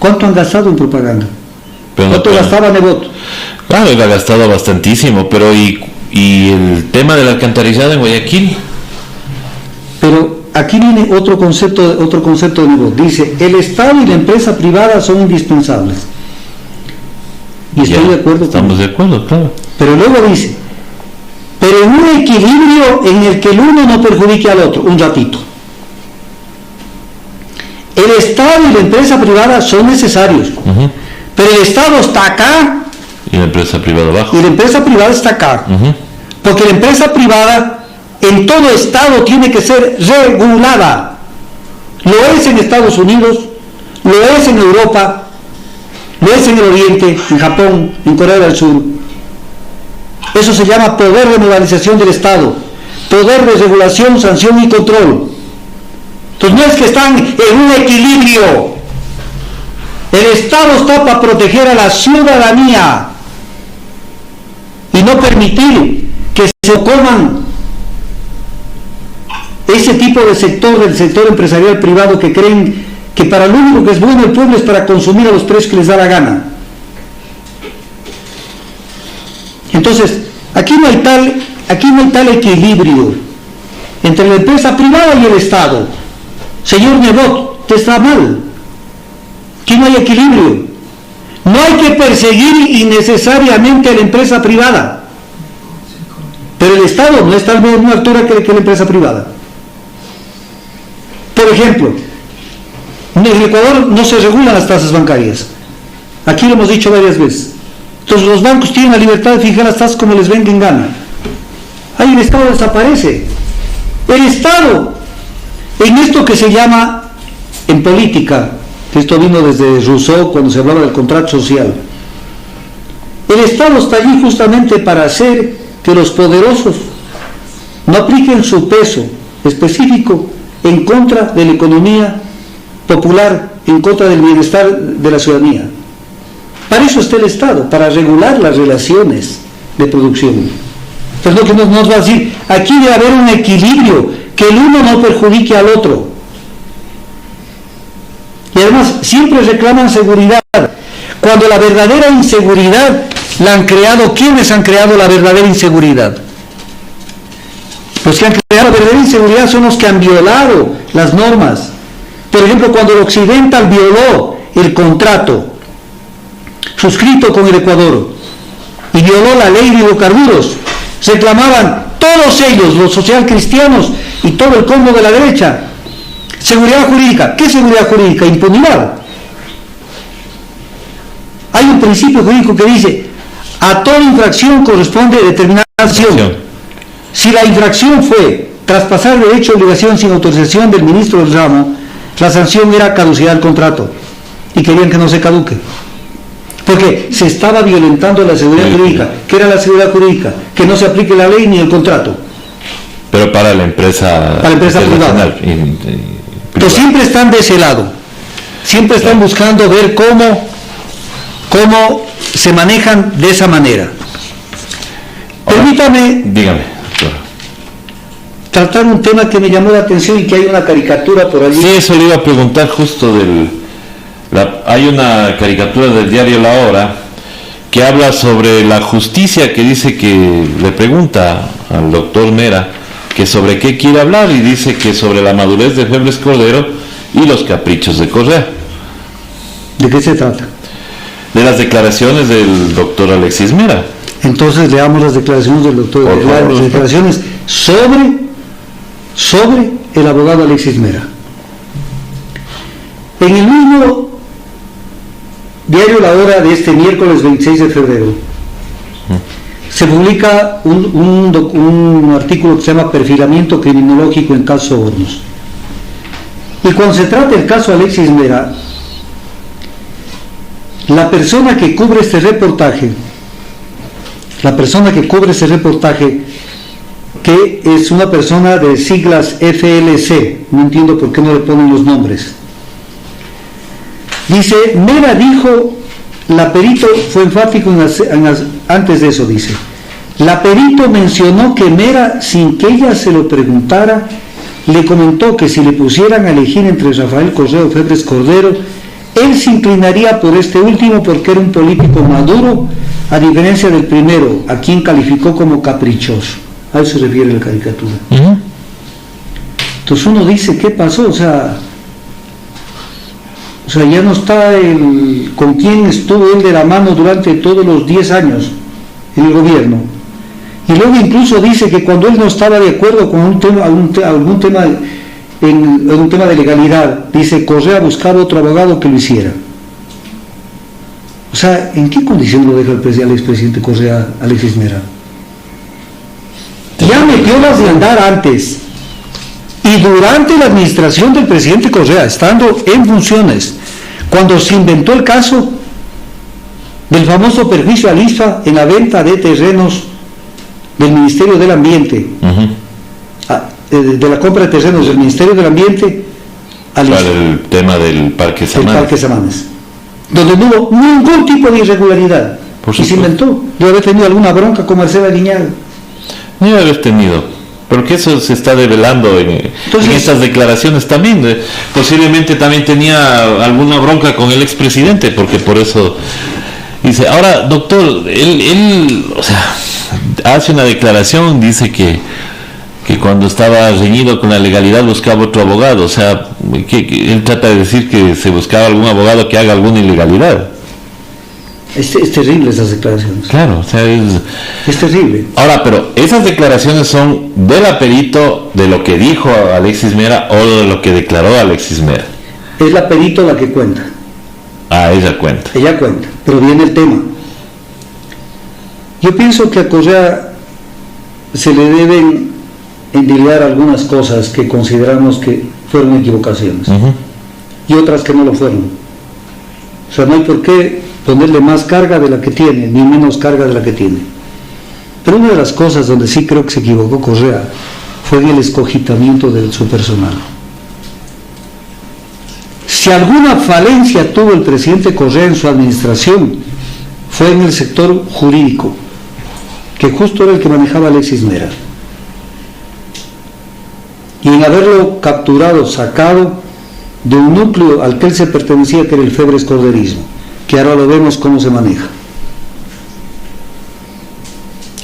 ¿Cuánto han gastado en propaganda? ¿Cuánto gastaba Nebot? Claro, él ha gastado bastantísimo, pero ¿y el tema del alcantarillado en Guayaquil? Pero aquí viene otro concepto de Nebot. Dice: el Estado y la empresa privada son indispensables. Y estoy de acuerdo. Estamos de acuerdo, claro. Pero luego dice: pero en un equilibrio en el que el uno no perjudique al otro. Un ratito. El Estado y la empresa privada son necesarios. Pero el Estado está acá. Y la empresa privada abajo. Y la empresa privada está acá. Porque la empresa privada en todo Estado tiene que ser regulada. Lo es en Estados Unidos, lo es en Europa, lo es en el Oriente, en Japón, en Corea del Sur. Eso se llama poder de modalización del Estado, poder de regulación, sanción y control. Entonces no es que están en un equilibrio. El Estado está para proteger a la ciudadanía y no permitir que se coman ese tipo de sector, del sector empresarial privado, que creen que para lo único que es bueno el pueblo es para consumir a los precios que les da la gana. Entonces, aquí no hay tal equilibrio entre la empresa privada y el Estado. Señor Nebot, te está mal. Aquí no hay equilibrio. No hay que perseguir innecesariamente a la empresa privada. Pero el Estado no está a la misma altura que la empresa privada. Por ejemplo, en el Ecuador no se regulan las tasas bancarias. Aquí lo hemos dicho varias veces. Entonces los bancos tienen la libertad de fijar las tasas como les venga en gana. Ahí el Estado desaparece. El Estado, en esto que se llama, en política, que esto vino desde Rousseau cuando se hablaba del contrato social, el Estado está allí justamente para hacer que los poderosos no apliquen su peso específico en contra de la economía popular en contra del bienestar de la ciudadanía. Para eso está el Estado, para regular las relaciones de producción. Pero lo que nos va a decir, aquí debe haber un equilibrio, que el uno no perjudique al otro. Y además siempre reclaman seguridad, cuando la verdadera inseguridad la han creado. ¿Quiénes han creado la verdadera inseguridad? Los que han creado la verdadera inseguridad son los que han violado las normas. Por ejemplo, cuando el Occidental violó el contrato suscrito con el Ecuador y violó la ley de hidrocarburos, reclamaban todos ellos, los socialcristianos y todo el combo de la derecha, seguridad jurídica. ¿Qué seguridad jurídica? Impunidad. Hay un principio jurídico que dice: a toda infracción corresponde determinada sanción. Si la infracción fue traspasar derecho o obligación sin autorización del ministro del ramo, la sanción era caducidad del contrato, y querían que no se caduque, porque se estaba violentando la seguridad jurídica. ¿Qué era la seguridad jurídica? Que no se aplique la ley ni el contrato. Pero para la empresa privada. Entonces siempre están de ese lado, siempre están buscando ver cómo se manejan de esa manera. Ahora, permítame, dígame, tratar un tema que me llamó la atención y que hay una caricatura por allí. Sí, eso le iba a preguntar justo hay una caricatura del diario La Hora que habla sobre la justicia, que dice que le pregunta al doctor Mera que sobre qué quiere hablar, y dice que sobre la madurez de Febres Cordero y los caprichos de Correa. ¿De qué se trata? De las declaraciones del doctor Alexis Mera. Entonces leamos las declaraciones del doctor, las declaraciones sobre el abogado Alexis Mera. En el mismo diario La Hora de este miércoles 26 de febrero se publica un artículo que se llama Perfilamiento criminológico en caso Hornos. Y cuando se trata del caso Alexis Mera, la persona que cubre este reportaje, que es una persona de siglas FLC, no entiendo por qué no le ponen los nombres, dice: Mera dijo, la perito fue enfático antes de eso, dice: la perito mencionó que Mera, sin que ella se lo preguntara, le comentó que si le pusieran a elegir entre Rafael Correa o Febres Cordero, él se inclinaría por este último porque era un político maduro, a diferencia del primero, a quien calificó como caprichoso. A eso se refiere la caricatura. Entonces uno dice, ¿qué pasó? O sea, ya no está con quién estuvo él de la mano durante todos los 10 años en el gobierno. Y luego incluso dice que cuando él no estaba de acuerdo con algún tema en un tema de legalidad, dice: Correa buscaba otro abogado que lo hiciera. O sea, ¿en qué condición lo deja el expresidente Correa, Alexis Mera? Ya metió las de andar antes y durante la administración del presidente Correa, estando en funciones, cuando se inventó el caso del famoso perjuicio al ISFA en la venta de terrenos del Ministerio del Ambiente, de la compra de terrenos del Ministerio del Ambiente al ISFA, para el tema del Parque Samanes, donde no hubo ningún tipo de irregularidad, y se inventó. Debe haber tenido alguna bronca con Marcela Guiñaga. No debe haber tenido, porque eso se está develando en estas declaraciones también. Posiblemente también tenía alguna bronca con el expresidente, porque por eso dice. Ahora, doctor, él o sea, hace una declaración, dice que cuando estaba reñido con la legalidad buscaba otro abogado. O sea, que él trata de decir que se buscaba algún abogado que haga alguna ilegalidad. Es terrible esas declaraciones. Claro, o sea, es terrible. Ahora, pero esas declaraciones son del aperito de lo que dijo Alexis Mera o de lo que declaró Alexis Mera. Es la perito la que cuenta. Ella cuenta. Ella cuenta, pero viene el tema. Yo pienso que a Correa se le deben endilgar algunas cosas que consideramos que fueron equivocaciones, y otras que no lo fueron. O sea, no hay por qué ponerle más carga de la que tiene, ni menos carga de la que tiene. Pero una de las cosas donde sí creo que se equivocó Correa fue en el escogitamiento de su personal. Si Si alguna falencia tuvo el presidente Correa en su administración, fue en el sector jurídico, que justo era el que manejaba Alexis Mera. Y en haberlo capturado, sacado de un núcleo al que él se pertenecía, que era el Febres Corderismo, que ahora lo vemos cómo se maneja.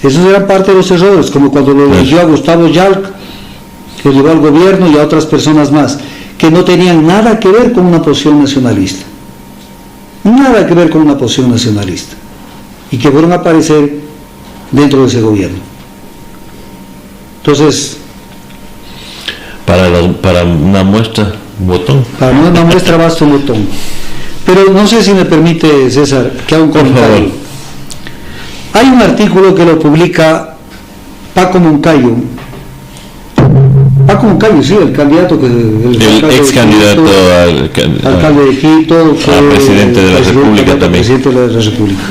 Esos eran parte de los errores, como cuando lo eligió a Gustavo Yalc, que llevó al gobierno, y a otras personas más, que no tenían nada que ver con una posición nacionalista. Nada que ver con una posición nacionalista. Y que fueron a aparecer dentro de ese gobierno. Entonces, para una muestra, un botón. Para una muestra basta un botón. Pero no sé si me permite, César, que haga un comentario. Hay un artículo que lo publica Paco Moncayo. Paco Moncayo, sí, el candidato que... El ex candidato alcalde de Quito, presidente de la República también. Presidente de la República.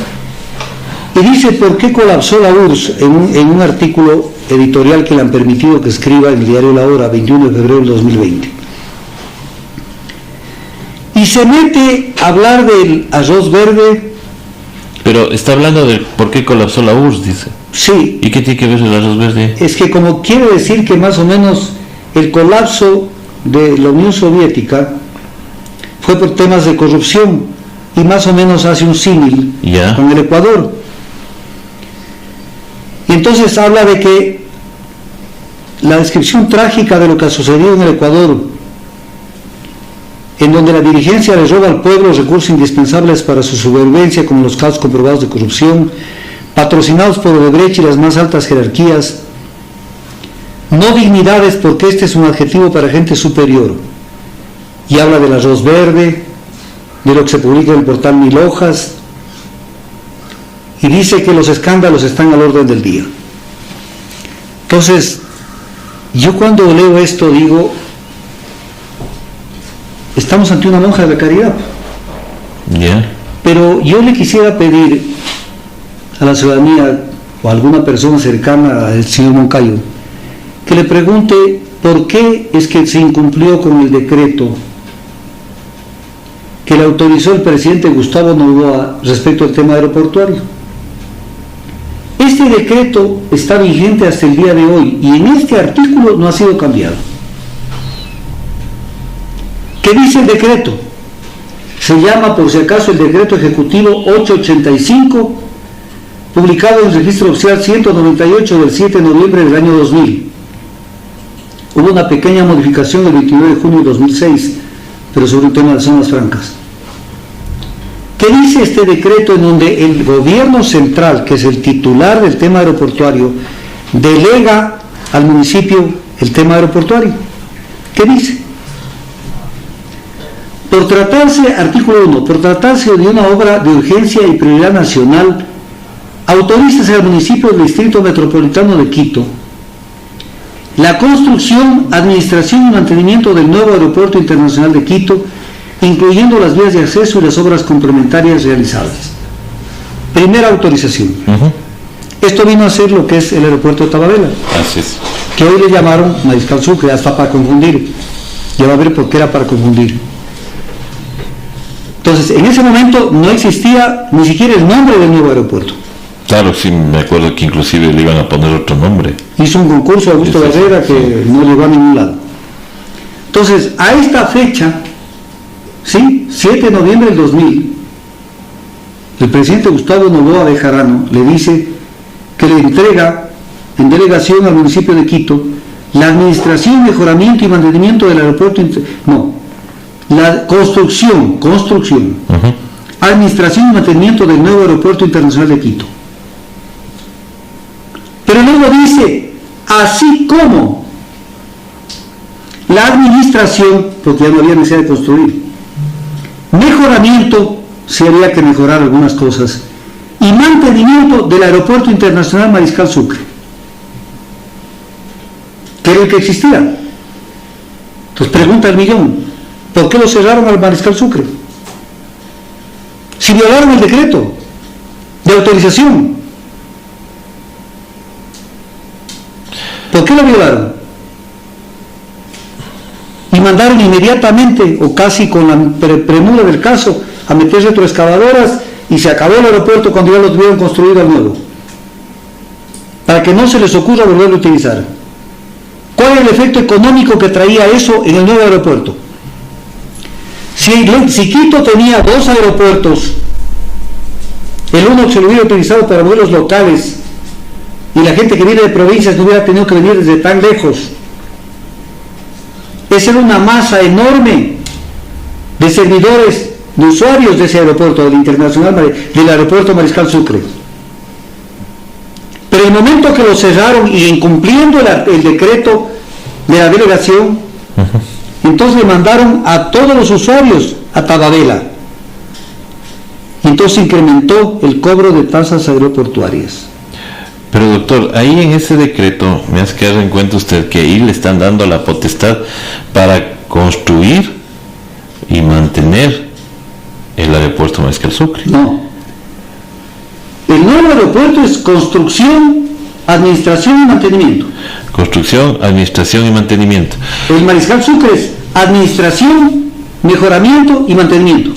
Y dice por qué colapsó la URSS en un artículo editorial que le han permitido que escriba en el diario La Hora, 21 de febrero del 2020. Y se mete a hablar del arroz verde. Pero está hablando de por qué colapsó la URSS, dice. Sí. ¿Y qué tiene que ver el arroz verde? Es que como quiere decir que más o menos el colapso de la Unión Soviética fue por temas de corrupción, y más o menos hace un símil con el Ecuador. Y entonces habla de que la descripción trágica de lo que ha sucedido en el Ecuador, en donde la dirigencia le roba al pueblo recursos indispensables para su supervivencia, como los casos comprobados de corrupción, patrocinados por Odebrecht y las más altas jerarquías, no dignidades, porque este es un adjetivo para gente superior, y habla del arroz verde, de lo que se publica en el portal Mil Hojas, y dice que los escándalos están al orden del día. Entonces, yo cuando leo esto digo, estamos ante una monja de la caridad. Pero yo le quisiera pedir a la ciudadanía o a alguna persona cercana al señor Moncayo que le pregunte por qué es que se incumplió con el decreto que le autorizó el presidente Gustavo Noboa respecto al tema aeroportuario. Este decreto está vigente hasta el día de hoy y en este artículo no ha sido cambiado. ¿Qué dice el decreto? Se llama, por si acaso, el decreto ejecutivo 885, publicado en el registro oficial 198 del 7 de noviembre del año 2000. Hubo una pequeña modificación el 29 de junio de 2006, pero sobre un tema de zonas francas. ¿Qué dice este decreto en donde el gobierno central, que es el titular del tema aeroportuario, delega al municipio el tema aeroportuario? ¿Qué dice? Por tratarse, artículo 1, por tratarse de una obra de urgencia y prioridad nacional, autorízase al municipio del Distrito Metropolitano de Quito la construcción, administración y mantenimiento del nuevo Aeropuerto Internacional de Quito, incluyendo las vías de acceso y las obras complementarias realizadas. Primera autorización. Esto vino a ser lo que es el aeropuerto de Tababela, Así es. que hoy le llamaron Mariscal Sucre, hasta para confundir. Ya va a ver por qué era para confundir. Entonces, en ese momento no existía ni siquiera el nombre del nuevo aeropuerto. Claro, sí, me acuerdo que inclusive le iban a poner otro nombre. Hizo un concurso Augusto Barrera que no llegó a ningún lado. Entonces, a esta fecha, ¿sí? 7 de noviembre del 2000, el presidente Gustavo Noboa Bejarano le dice que le entrega en delegación al municipio de Quito la administración, mejoramiento y mantenimiento del aeropuerto, la construcción, administración y mantenimiento del nuevo aeropuerto internacional de Quito. Pero luego dice, así como la administración, porque ya no había necesidad de construir, mejoramiento, se había que mejorar algunas cosas, y mantenimiento del aeropuerto internacional Mariscal Sucre, que era el que existía. Entonces pregunta el millón, ¿por qué lo cerraron al Mariscal Sucre? Si violaron el decreto de autorización. ¿Por qué lo violaron? Y mandaron inmediatamente, o casi con la premura del caso, a meter retroexcavadoras, y se acabó el aeropuerto cuando ya lo tuvieron construido al nuevo, para que no se les ocurra volverlo a utilizar. ¿Cuál es el efecto económico que traía eso en el nuevo aeropuerto? Si Quito tenía 2 aeropuertos, el uno se lo hubiera utilizado para vuelos locales, y la gente que viene de provincias no hubiera tenido que venir desde tan lejos, esa era una masa enorme de servidores, de usuarios de ese aeropuerto, del aeropuerto Mariscal Sucre. Pero el momento que lo cerraron y incumpliendo el decreto de la delegación, entonces le mandaron a todos los usuarios a Tababela. Y entonces incrementó el cobro de tasas aeroportuarias. Pero doctor, ahí en ese decreto, me hace que dar en cuenta usted que ahí le están dando la potestad para construir y mantener el aeropuerto Mariscal Sucre. No. El nuevo aeropuerto es construcción, administración y mantenimiento. Construcción, administración y mantenimiento. El Mariscal Sucre es administración, mejoramiento y mantenimiento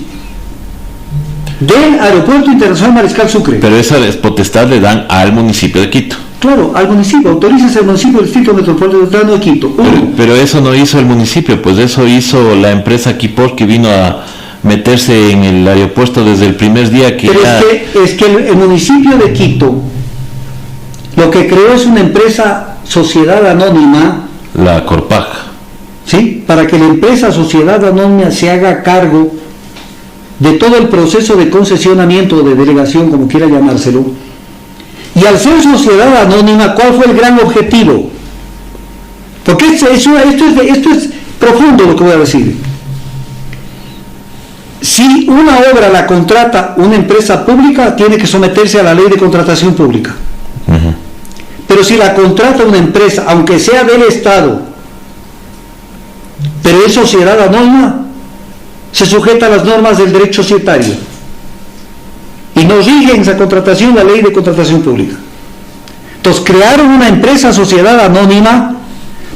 del Aeropuerto Internacional Mariscal Sucre. Pero esa potestad le dan al municipio de Quito. Claro, al municipio, autoriza al municipio del Distrito Metropolitano de Quito. Pero eso no hizo el municipio, pues eso hizo la empresa Quipor, que vino a meterse en el aeropuerto desde el primer día que... Pero es que el municipio de Quito lo que creó es una empresa sociedad anónima, la Corpag, ¿sí? Para que la empresa sociedad anónima se haga cargo de todo el proceso de concesionamiento, de delegación, como quiera llamárselo. Y al ser sociedad anónima, ¿cuál fue el gran objetivo? Porque esto es profundo lo que voy a decir. Si una obra la contrata una empresa pública, tiene que someterse a la ley de contratación pública. Pero si la contrata una empresa, aunque sea del Estado, pero es sociedad anónima, se sujeta a las normas del derecho societario y no rige en esa contratación la ley de contratación pública. Entonces crearon una empresa sociedad anónima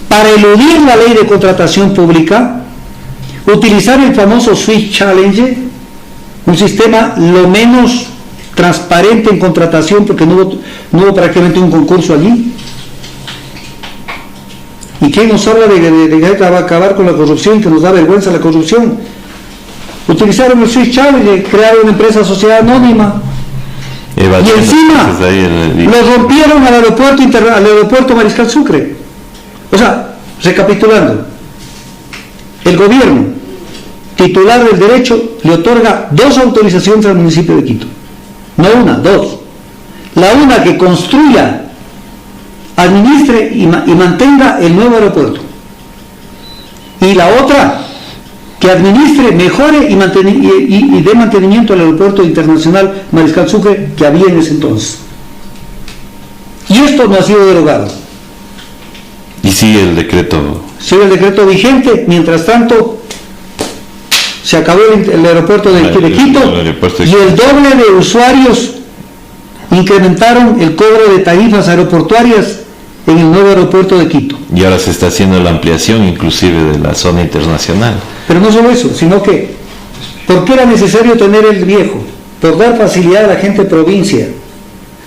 para eludir la ley de contratación pública, utilizar el famoso Swiss Challenge, un sistema lo menos transparente en contratación, porque no hubo prácticamente un concurso allí. ¿Y quién nos habla de acabar con la corrupción, que nos da vergüenza la corrupción? Utilizaron el Swiss Challenge, crearon una empresa sociedad anónima, y encima lo rompieron al aeropuerto Mariscal Sucre. O sea, recapitulando, el gobierno titular del derecho le otorga 2 autorizaciones al municipio de Quito, no una, 2. La una, que construya, administre y mantenga el nuevo aeropuerto, y la otra, que administre, mejore y dé mantenimiento al aeropuerto internacional Mariscal Sucre que había en ese entonces. Y esto no ha sido derogado. Y sigue el decreto. Sigue el decreto vigente. Mientras tanto, se acabó el aeropuerto de Quito, y el doble de usuarios incrementaron el cobro de tarifas aeroportuarias en el nuevo aeropuerto de Quito. Y ahora se está haciendo la ampliación inclusive de la zona internacional. Pero no solo eso, sino que, ¿por qué era necesario tener el viejo? Por dar facilidad a la gente de provincia.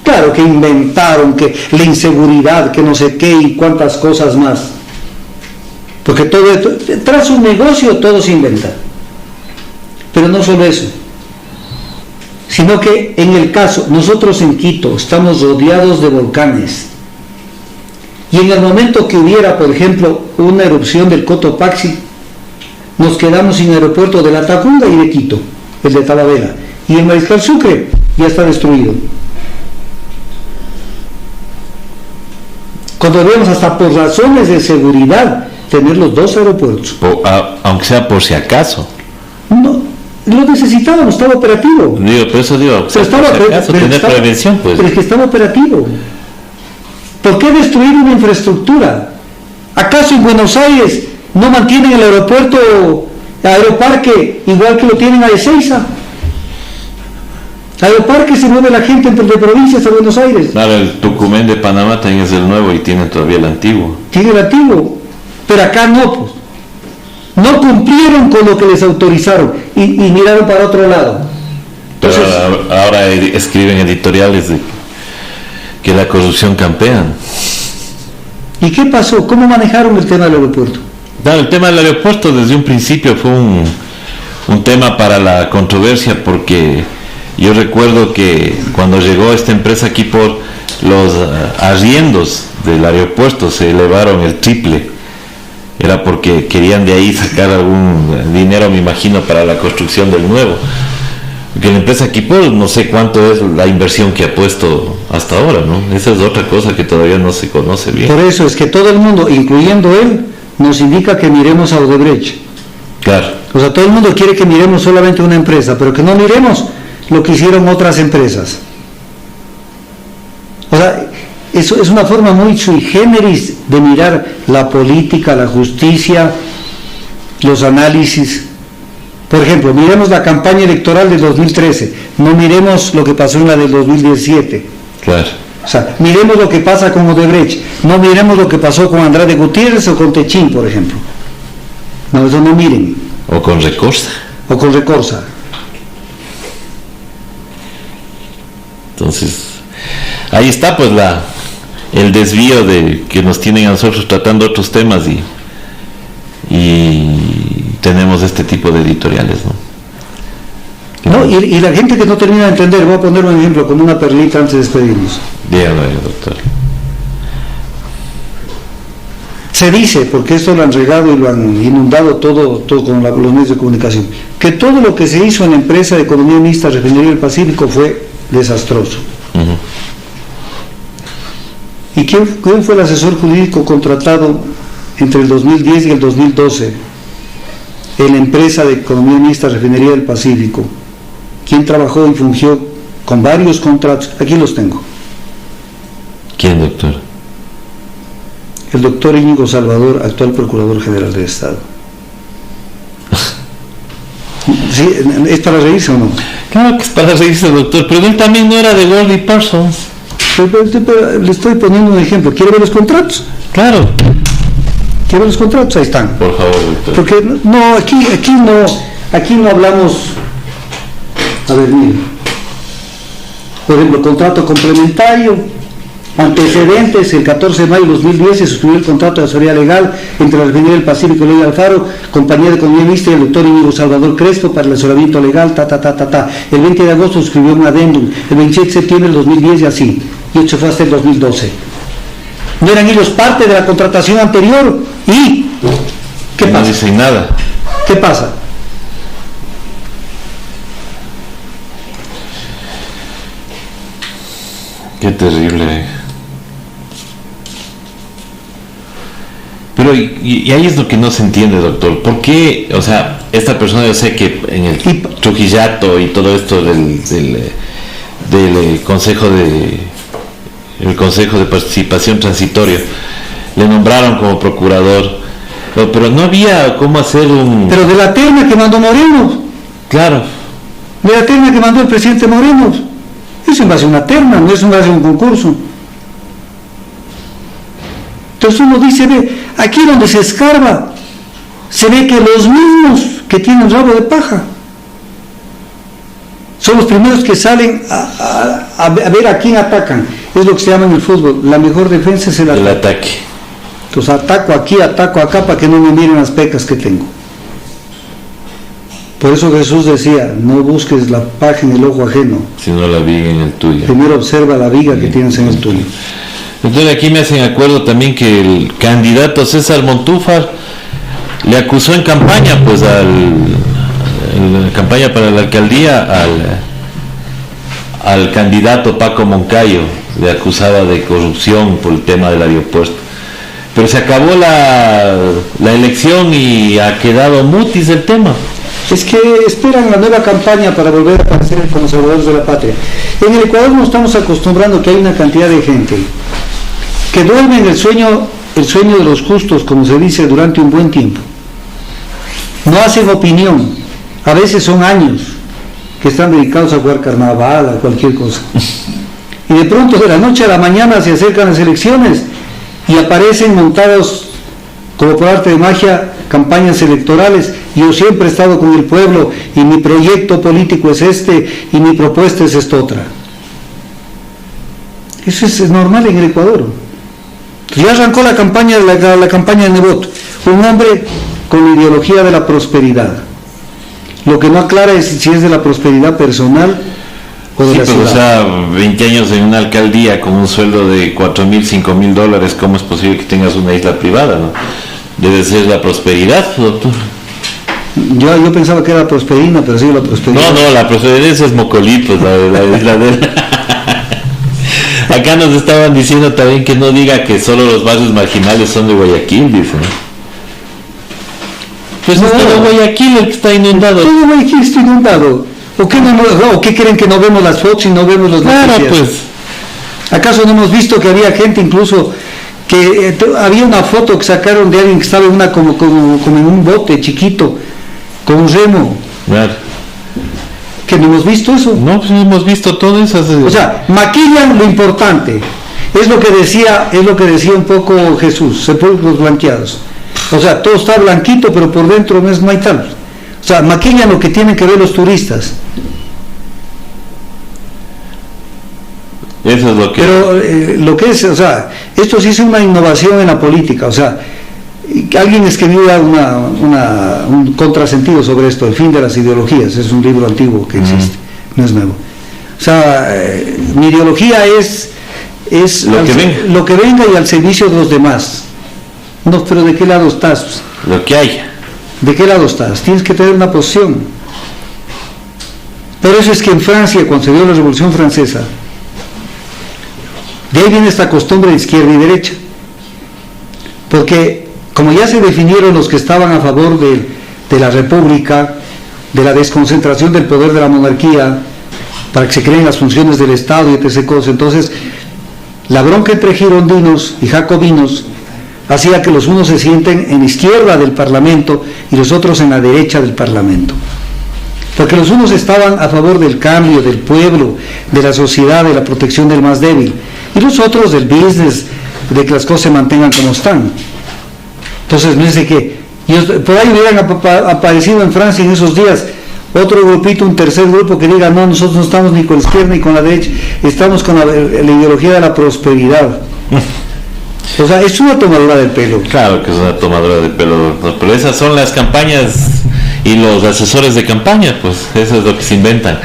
Claro que inventaron que la inseguridad, que no sé qué y cuántas cosas más. Porque todo esto, tras un negocio todo se inventa. Pero no solo eso, sino que en el caso, nosotros en Quito estamos rodeados de volcanes. Y en el momento que hubiera, por ejemplo, una erupción del Cotopaxi, nos quedamos sin aeropuerto de La Tacunga y de Quito, el de Tababela. Y el Mariscal Sucre ya está destruido. Cuando debemos, hasta por razones de seguridad, tener los 2 aeropuertos. Aunque sea por si acaso. No, lo necesitábamos, estaba operativo. Por eso digo, tener prevención, pues. Pero es que estaba operativo. ¿Por qué destruir una infraestructura? ¿Acaso en Buenos Aires no mantienen el aeropuerto, Aeroparque, igual que lo tienen a Ezeiza? Aeroparque se mueve la gente entre provincias a Buenos Aires. Claro, el Tucumán de Panamá también es el nuevo y tienen todavía el antiguo. Tiene el antiguo, pero acá no, pues. no cumplieron con lo que les autorizaron y miraron para otro lado. Pero Entonces, ahora escriben editoriales de que la corrupción campea. ¿y qué pasó? ¿Cómo manejaron el tema del aeropuerto? Claro, el tema del aeropuerto desde un principio fue un tema para la controversia, porque yo recuerdo que cuando llegó esta empresa aquí, por los arriendos del aeropuerto se elevaron el triple. Era porque querían de ahí sacar algún dinero, me imagino, para la construcción del nuevo. Porque la empresa Kipol, no sé cuánto es la inversión que ha puesto hasta ahora, ¿no? Esa es otra cosa que todavía no se conoce bien. Por eso es que todo el mundo, incluyendo él, nos indica que miremos a Odebrecht. Claro. O sea, todo el mundo quiere que miremos solamente una empresa, pero que no miremos lo que hicieron otras empresas. O sea, eso es una forma muy sui generis de mirar la política, la justicia, los análisis. Por ejemplo, miremos la campaña electoral del 2013, no miremos lo que pasó en la del 2017. Claro. O sea, miremos lo que pasa con Odebrecht, no miremos lo que pasó con Andrade Gutiérrez o con Techín, por ejemplo. No, eso no miren. O con Recorsa. O con Recorsa. Entonces, ahí está pues el desvío de que nos tienen a nosotros tratando otros temas y tenemos este tipo de editoriales, ¿no? No, y la gente que no termina de entender, voy a poner un ejemplo como una perlita antes de despedirnos. Dígame, doctor. Se dice, porque esto lo han regado y lo han inundado todo con los medios de comunicación, que todo lo que se hizo en la empresa de economía mixta Refinería del Pacífico fue desastroso. Uh-huh. ¿Y quién fue el asesor jurídico contratado entre el 2010 y el 2012 en la empresa de economía mixta Refinería del Pacífico? ¿Quién trabajó y fungió con varios contratos? Aquí los tengo. ¿Quién, doctor? El doctor Íñigo Salvador, actual Procurador General del Estado. ¿Sí? ¿Es para reírse o no? Claro que es para reírse, doctor, pero él también no era de Goldie Parsons. Pero le estoy poniendo un ejemplo. ¿Quiere ver los contratos? Claro. ¿Quiere ver los contratos? Ahí están. Por favor, doctor. Porque no, aquí no hablamos. A ver, miren. Por ejemplo, contrato complementario, antecedentes, el 14 de mayo de 2010 se suscribió el contrato de asesoría legal entre la Refinería del Pacífico y Ley Alfaro, Compañía de Economía Mixta y el doctor Íñigo Salvador Crespo para el asesoramiento legal, El 20 de agosto suscribió un adendum, el 27 de septiembre del 2010 y así, y esto fue hasta el 2012. ¿No eran ellos parte de la contratación anterior? ¿Y qué pasa? No dicen nada. ¿Qué pasa? Qué terrible. Pero y ahí es lo que no se entiende, doctor. ¿Por qué? O sea, esta persona, yo sé que en el Trujillato y todo esto del Consejo de Participación Transitorio le nombraron como procurador, pero no había cómo hacer un... Pero de la terna que mandó Moreno. Claro. De la terna que mandó el presidente Moreno. Eso es en base a una terna, no es en base a un concurso. Entonces uno dice, ve, aquí donde se escarba, se ve que los mismos que tienen rabo de paja son los primeros que salen a ver a quién atacan. Es lo que se llama en el fútbol, la mejor defensa es el ataque. Entonces ataco aquí, ataco acá para que no me miren las pecas que tengo. Por eso Jesús decía, no busques la paja en el ojo ajeno, sino la viga en el tuyo. Primero observa la viga que tienes en el tuyo. Entonces aquí me hacen acuerdo también que el candidato César Montúfar le acusó en campaña, pues en la campaña para la alcaldía al candidato Paco Moncayo, le acusaba de corrupción por el tema del aeropuerto. Pero se acabó la elección y ha quedado mutis el tema. Es que esperan la nueva campaña para volver a aparecer como salvadores de la patria. En el Ecuador nos estamos acostumbrando que hay una cantidad de gente que duerme en el sueño de los justos, como se dice, durante un buen tiempo. No hacen opinión, a veces son años que están dedicados a jugar carnaval, a cualquier cosa. Y de pronto de la noche a la mañana se acercan las elecciones y aparecen montados como por arte de magia, campañas electorales. Yo siempre he estado con el pueblo y mi proyecto político es este y mi propuesta es esta otra. Eso es normal en el Ecuador. Ya arrancó la campaña de Nebot, un hombre con la ideología de la prosperidad. Lo que no aclara es si es de la prosperidad personal o de la ciudad. O sea, 20 años en una alcaldía con un sueldo de 4.000, 5.000 $, ¿cómo es posible que tengas una isla privada, no? Debe ser la prosperidad, doctor. Yo pensaba que era prosperina, pero sí la prosperidad. No, la prosperidad es Mocolitos, la isla de él. Acá nos estaban diciendo también que no diga que solo los barrios marginales son de Guayaquil, dicen. Pues no, todo Guayaquil el que está inundado. Todo Guayaquil está inundado. ¿O qué creen que no vemos las fotos y no vemos los noticias? Claro, pues. ¿Acaso no hemos visto que había gente incluso que había una foto que sacaron de alguien que estaba en como en un bote chiquito, con un remo? Claro. ¿Que no hemos visto eso? No, pues hemos visto todo eso. O sea, maquillan lo importante. Es lo que decía un poco Jesús, sepulcros blanqueados. O sea, todo está blanquito, pero por dentro no hay tal. O sea, maquillan lo que tienen que ver los turistas. Eso es lo que... Pero lo que es, o sea, esto sí es una innovación en la política. O sea, alguien escribió un contrasentido sobre esto, El fin de las ideologías. Es un libro antiguo que existe, no es nuevo. O sea, mi ideología es lo que venga y al servicio de los demás. No, pero ¿de qué lado estás? Lo que haya. ¿De qué lado estás? Tienes que tener una posición. Por eso es que en Francia, cuando se dio la Revolución Francesa, de ahí viene esta costumbre de izquierda y derecha. Porque como ya se definieron los que estaban a favor de la república, de la desconcentración del poder de la monarquía, para que se creen las funciones del Estado y etc. Entonces, la bronca entre girondinos y jacobinos hacía que los unos se sienten en la izquierda del Parlamento y los otros en la derecha del Parlamento. Porque los unos estaban a favor del cambio, del pueblo, de la sociedad, de la protección del más débil, y los otros del business, de que las cosas se mantengan como están. Entonces, no es de que por ahí hubieran aparecido en Francia en esos días otro grupito, un tercer grupo que diga, no, nosotros no estamos ni con la izquierda ni con la derecha, estamos con la ideología de la prosperidad. O sea, es una tomadura del pelo. Claro que es una tomadura de pelo, doctor, pero esas son las campañas y los asesores de campaña, pues eso es lo que se inventan.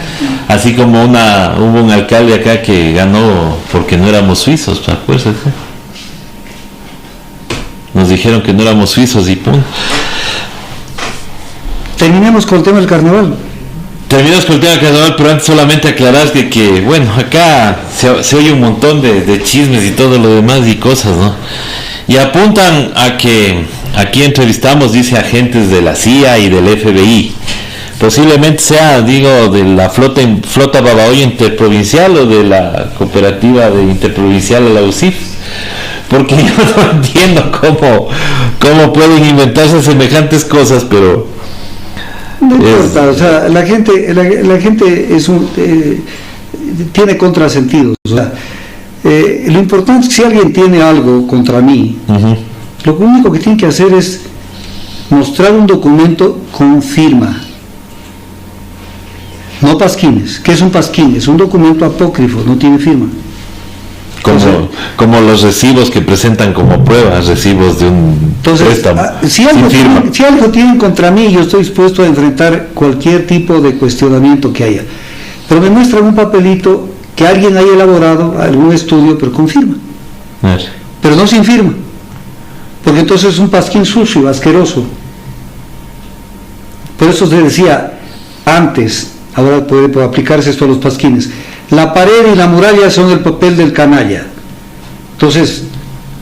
Así como hubo un alcalde acá que ganó porque no éramos suizos, pues, nos dijeron que no éramos suizos y punto. Terminemos con el tema del carnaval. Terminamos con el tema del carnaval, pero antes solamente aclarar que bueno, acá se oye un montón de chismes y todo lo demás y cosas, ¿no? Y apuntan a que aquí entrevistamos, dice, agentes de la CIA y del FBI. Posiblemente sea, de la flota Babahoyo interprovincial o de la cooperativa de interprovincial de la UCIF. Porque yo no entiendo cómo pueden inventarse semejantes cosas, pero... No importa, o sea, la gente tiene contrasentidos. O sea, lo importante es que si alguien tiene algo contra mí, lo único que tiene que hacer es mostrar un documento con firma. No pasquines. ¿Qué es un pasquín? Es un documento apócrifo, no tiene firma. Como los recibos que presentan como pruebas, recibos de un préstamo. Si algo tienen contra mí, yo estoy dispuesto a enfrentar cualquier tipo de cuestionamiento que haya. Pero me muestran un papelito que alguien haya elaborado, algún estudio, pero con firma. Pero no sin firma. Porque entonces es un pasquín sucio, asqueroso. Por eso se decía antes, ahora puede aplicarse esto a los pasquines, la pared y la muralla son el papel del canalla. Entonces,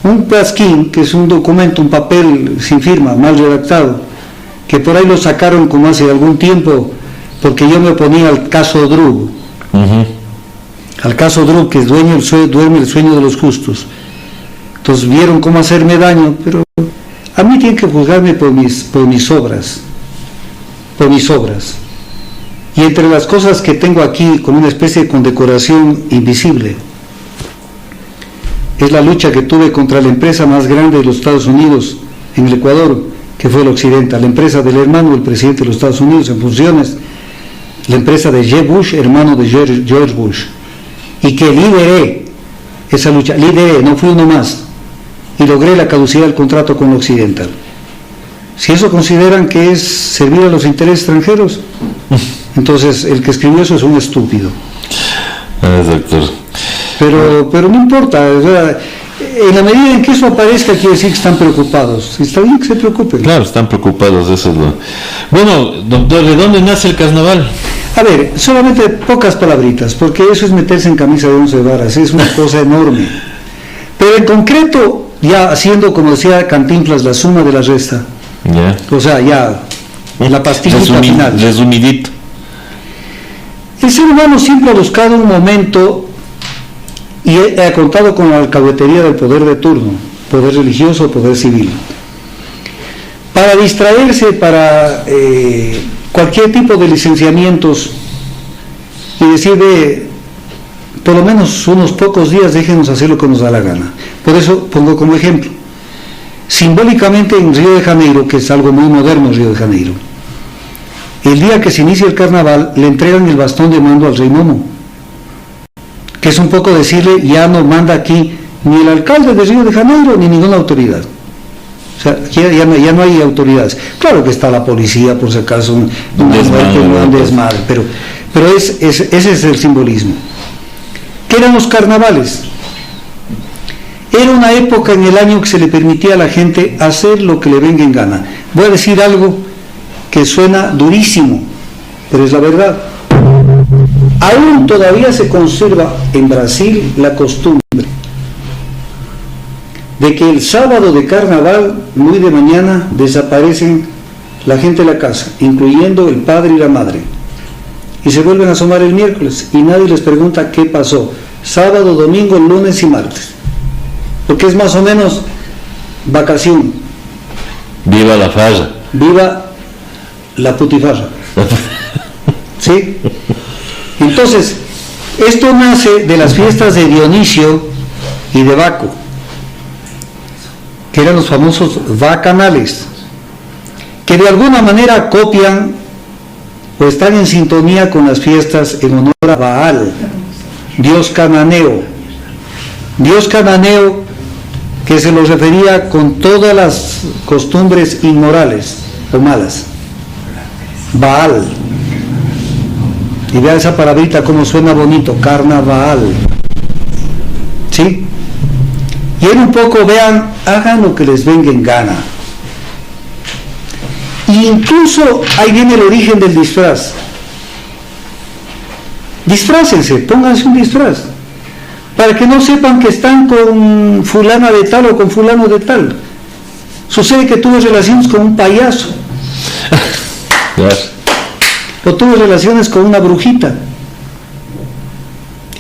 un pasquín, que es un documento, un papel sin firma, mal redactado, que por ahí lo sacaron como hace algún tiempo, porque yo me oponía al caso Drug, al caso Drug, que duerme el sueño de los justos. Entonces vieron cómo hacerme daño, pero a mí tienen que juzgarme por mis obras. Y entre las cosas que tengo aquí como una especie de condecoración invisible es la lucha que tuve contra la empresa más grande de los Estados Unidos en el Ecuador, que fue el Occidental, la empresa del hermano del presidente de los Estados Unidos en funciones, la empresa de Jeb Bush, hermano de George Bush, y que lideré esa lucha, no fui uno más, y logré la caducidad del contrato con el Occidental. Si eso consideran que es servir a los intereses extranjeros, entonces el que escribió eso es un estúpido. Doctor. Pero no importa, o sea, en la medida en que eso aparezca quiere decir que están preocupados. Está bien que se preocupen. Claro, están preocupados, eso es lo... Bueno, doctor, ¿de dónde nace el carnaval? A ver, solamente pocas palabritas, porque eso es meterse en camisa de 11 varas, es una cosa enorme. Pero en concreto, ya haciendo, como decía Cantinflas, la suma de la resta, o sea, ya la pastillita final. Resumidito. El ser humano siempre ha buscado un momento y ha contado con la alcahuetería del poder de turno, poder religioso o poder civil, para distraerse, para cualquier tipo de licenciamientos y decir, por lo menos unos pocos días déjenos hacer lo que nos da la gana. Por eso pongo como ejemplo, simbólicamente en Río de Janeiro, que es algo muy moderno Río de Janeiro, el día que se inicia el carnaval le entregan el bastón de mando al rey Momo, que es un poco decirle, ya no manda aquí ni el alcalde de Río de Janeiro ni ninguna autoridad. O sea, ya no hay autoridades. Claro que está la policía, por si acaso, un desmadre, pero ese es el simbolismo. ¿Qué eran los carnavales? Era una época en el año que se le permitía a la gente hacer lo que le venga en gana. Voy a decir algo que suena durísimo, pero es la verdad. Aún todavía se conserva en Brasil la costumbre de que el sábado de carnaval, muy de mañana, desaparecen la gente de la casa, incluyendo el padre y la madre, y se vuelven a asomar el miércoles y nadie les pregunta qué pasó, sábado, domingo, lunes y martes, porque es más o menos vacación. Viva la farra. Viva la putifarra. ¿Sí? Entonces, esto nace de las fiestas de Dionisio y de Baco, que eran los famosos bacanales, que de alguna manera copian o están en sintonía con las fiestas en honor a Baal, dios cananeo. Dios cananeo que se los refería con todas las costumbres inmorales o malas. Baal. Y vea esa palabrita como suena bonito, carnaval. ¿Sí? Y en un poco vean, hagan lo que les venga en gana. Y incluso ahí viene el origen del disfraz. Disfrácense, pónganse un disfraz, para que no sepan que están con fulana de tal o con fulano de tal. Sucede que tuve relaciones con un payaso. O tuve relaciones con una brujita.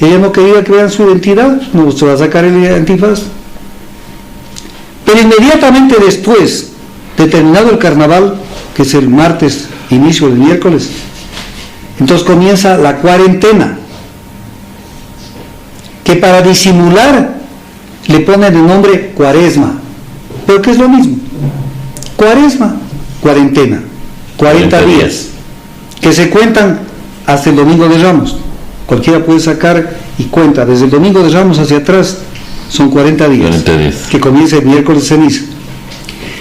Ella no quería que vean su identidad, no se va a sacar el antifaz. Pero inmediatamente después de terminado el carnaval, que es el martes, inicio del miércoles, entonces comienza la cuarentena, que para disimular le ponen el nombre cuaresma, pero que es lo mismo. Cuaresma, cuarentena, 40 días, que se cuentan hasta el domingo de Ramos. Cualquiera puede sacar y cuenta, desde el domingo de Ramos hacia atrás, son 40 días, que comienza el miércoles de ceniza.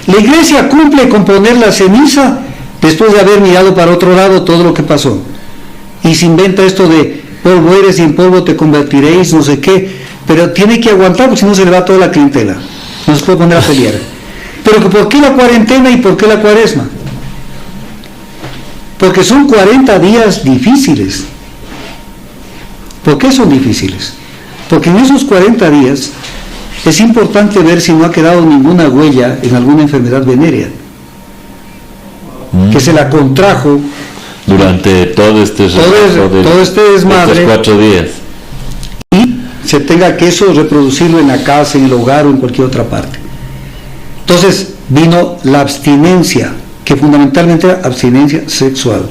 La iglesia cumple con poner la ceniza después de haber mirado para otro lado todo lo que pasó. Y se inventa esto de polvo eres y en polvo te convertiréis, no sé qué, pero tiene que aguantar porque si no se le va toda la clientela. No se puede poner a pelear. Pero ¿por qué la cuarentena y por qué la cuaresma? Porque son 40 días difíciles. ¿Por qué son difíciles? Porque en esos 40 días es importante ver si no ha quedado ninguna huella en alguna enfermedad venérea que se la contrajo durante todo este desmadre, estos 4 días, y se tenga que eso reproducirlo en la casa, en el hogar o en cualquier otra parte. Entonces vino la abstinencia, que fundamentalmente era abstinencia sexual.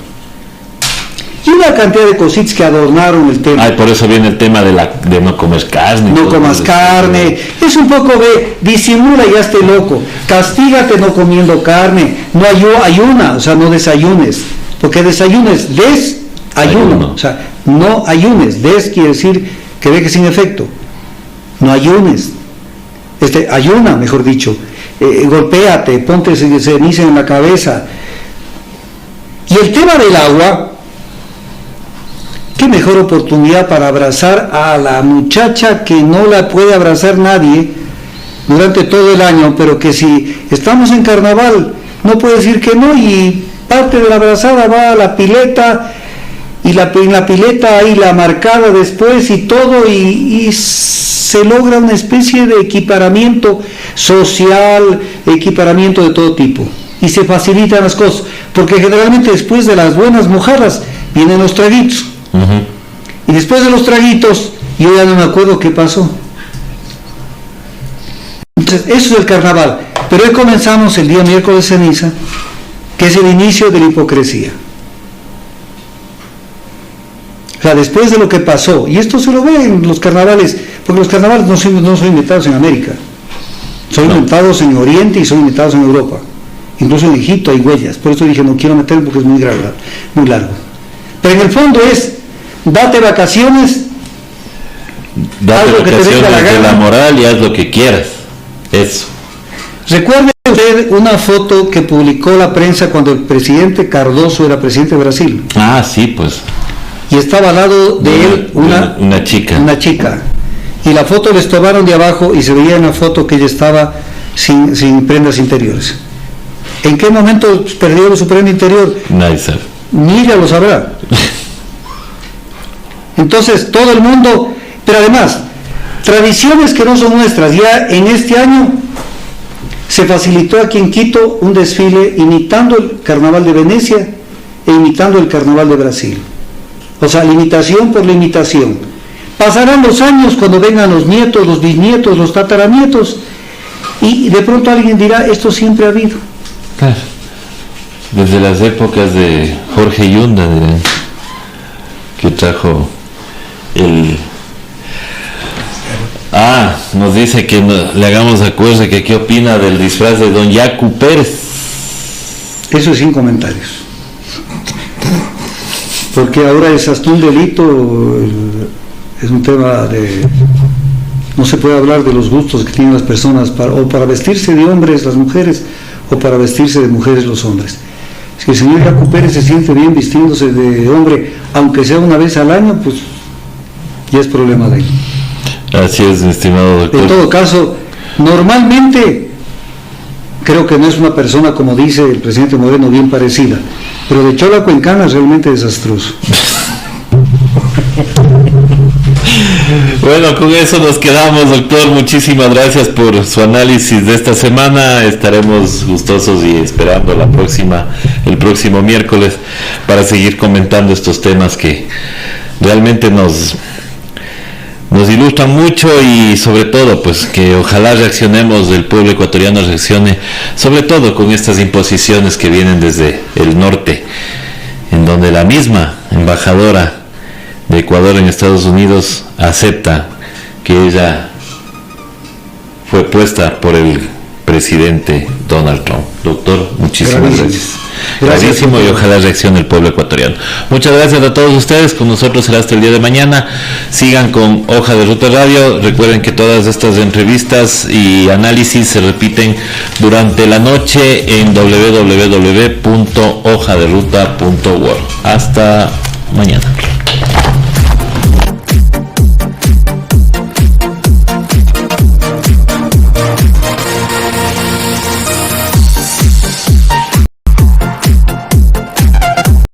y una cantidad de cositas que adornaron el tema. Ay, por eso viene el tema de no comer carne. No comas carne, es un poco de disimula y hazte loco, castígate no comiendo carne, no ayuna, o sea, no desayunes, porque desayunes, ayuno, o sea, no ayunes, quiere decir que dejes sin efecto, no ayunes, ayuna, mejor dicho, golpéate, ponte ceniza en la cabeza. Y el tema del agua, qué mejor oportunidad para abrazar a la muchacha que no la puede abrazar nadie durante todo el año, pero que si estamos en carnaval no puede decir que no, y parte de la abrazada va a la pileta, y en la pileta hay la marcada después y todo, y se logra una especie de equiparamiento social, equiparamiento de todo tipo, y se facilitan las cosas, porque generalmente después de las buenas mojadas vienen los traguitos. Y después de los traguitos, yo ya no me acuerdo qué pasó. Entonces, eso es el carnaval. Pero hoy comenzamos el día miércoles ceniza, que es el inicio de la hipocresía. O sea, después de lo que pasó, y esto se lo ve en los carnavales, porque los carnavales no son inventados en América, son inventados en Oriente y son inventados en Europa. Incluso en Egipto hay huellas, por eso dije no quiero meterlo porque es muy largo. Pero en el fondo es, date vacaciones, haz lo que te venga la gana, de la moral, y haz lo que quieras. Eso. Recuerde usted una foto que publicó la prensa cuando el presidente Cardoso era presidente de Brasil. Ah, sí, pues. Y estaba al lado de él una chica. Y la foto les tomaron de abajo y se veía en la foto que ella estaba sin prendas interiores. ¿En qué momento perdió su prenda interior? Nadie sabe. Ni ella lo sabrá. Entonces todo el mundo, pero además tradiciones que no son nuestras. Ya en este año se facilitó aquí en Quito un desfile imitando el carnaval de Venecia e imitando el carnaval de Brasil, o sea, limitación por limitación. Pasarán los años cuando vengan los nietos, los bisnietos, los tataranietos, y de pronto alguien dirá, esto siempre ha habido. Claro. Desde las épocas de Jorge Yunda, que trajo nos dice que le hagamos acuerdo, que qué opina del disfraz de don Yacu Pérez. Eso es sin comentarios, porque ahora es hasta un delito, es un tema de, no se puede hablar de los gustos que tienen las personas para vestirse de hombres las mujeres, o para vestirse de mujeres los hombres. Si el señor Yacu Pérez se siente bien vistiéndose de hombre, aunque sea una vez al año, pues ya es problema de él. Así es, mi estimado doctor. En todo caso, normalmente creo que no es una persona, como dice el presidente Moreno, bien parecida, pero de chola cuencana es realmente desastroso. Bueno, con eso nos quedamos, doctor. Muchísimas gracias por su análisis de esta semana. Estaremos gustosos y esperando el próximo miércoles para seguir comentando estos temas que realmente nos ilustran mucho, y sobre todo pues que ojalá reaccionemos, el pueblo ecuatoriano reaccione, sobre todo con estas imposiciones que vienen desde el norte, en donde la misma embajadora de Ecuador en Estados Unidos acepta que ella fue puesta por el presidente Donald Trump. Doctor, muchísimas gracias. Gravísimo, y ojalá reaccione el pueblo ecuatoriano. Muchas gracias a todos ustedes. Con nosotros será hasta el día de mañana. Sigan con Hoja de Ruta Radio. Recuerden que todas estas entrevistas y análisis se repiten durante la noche en www.hojaderuta.org. Hasta mañana.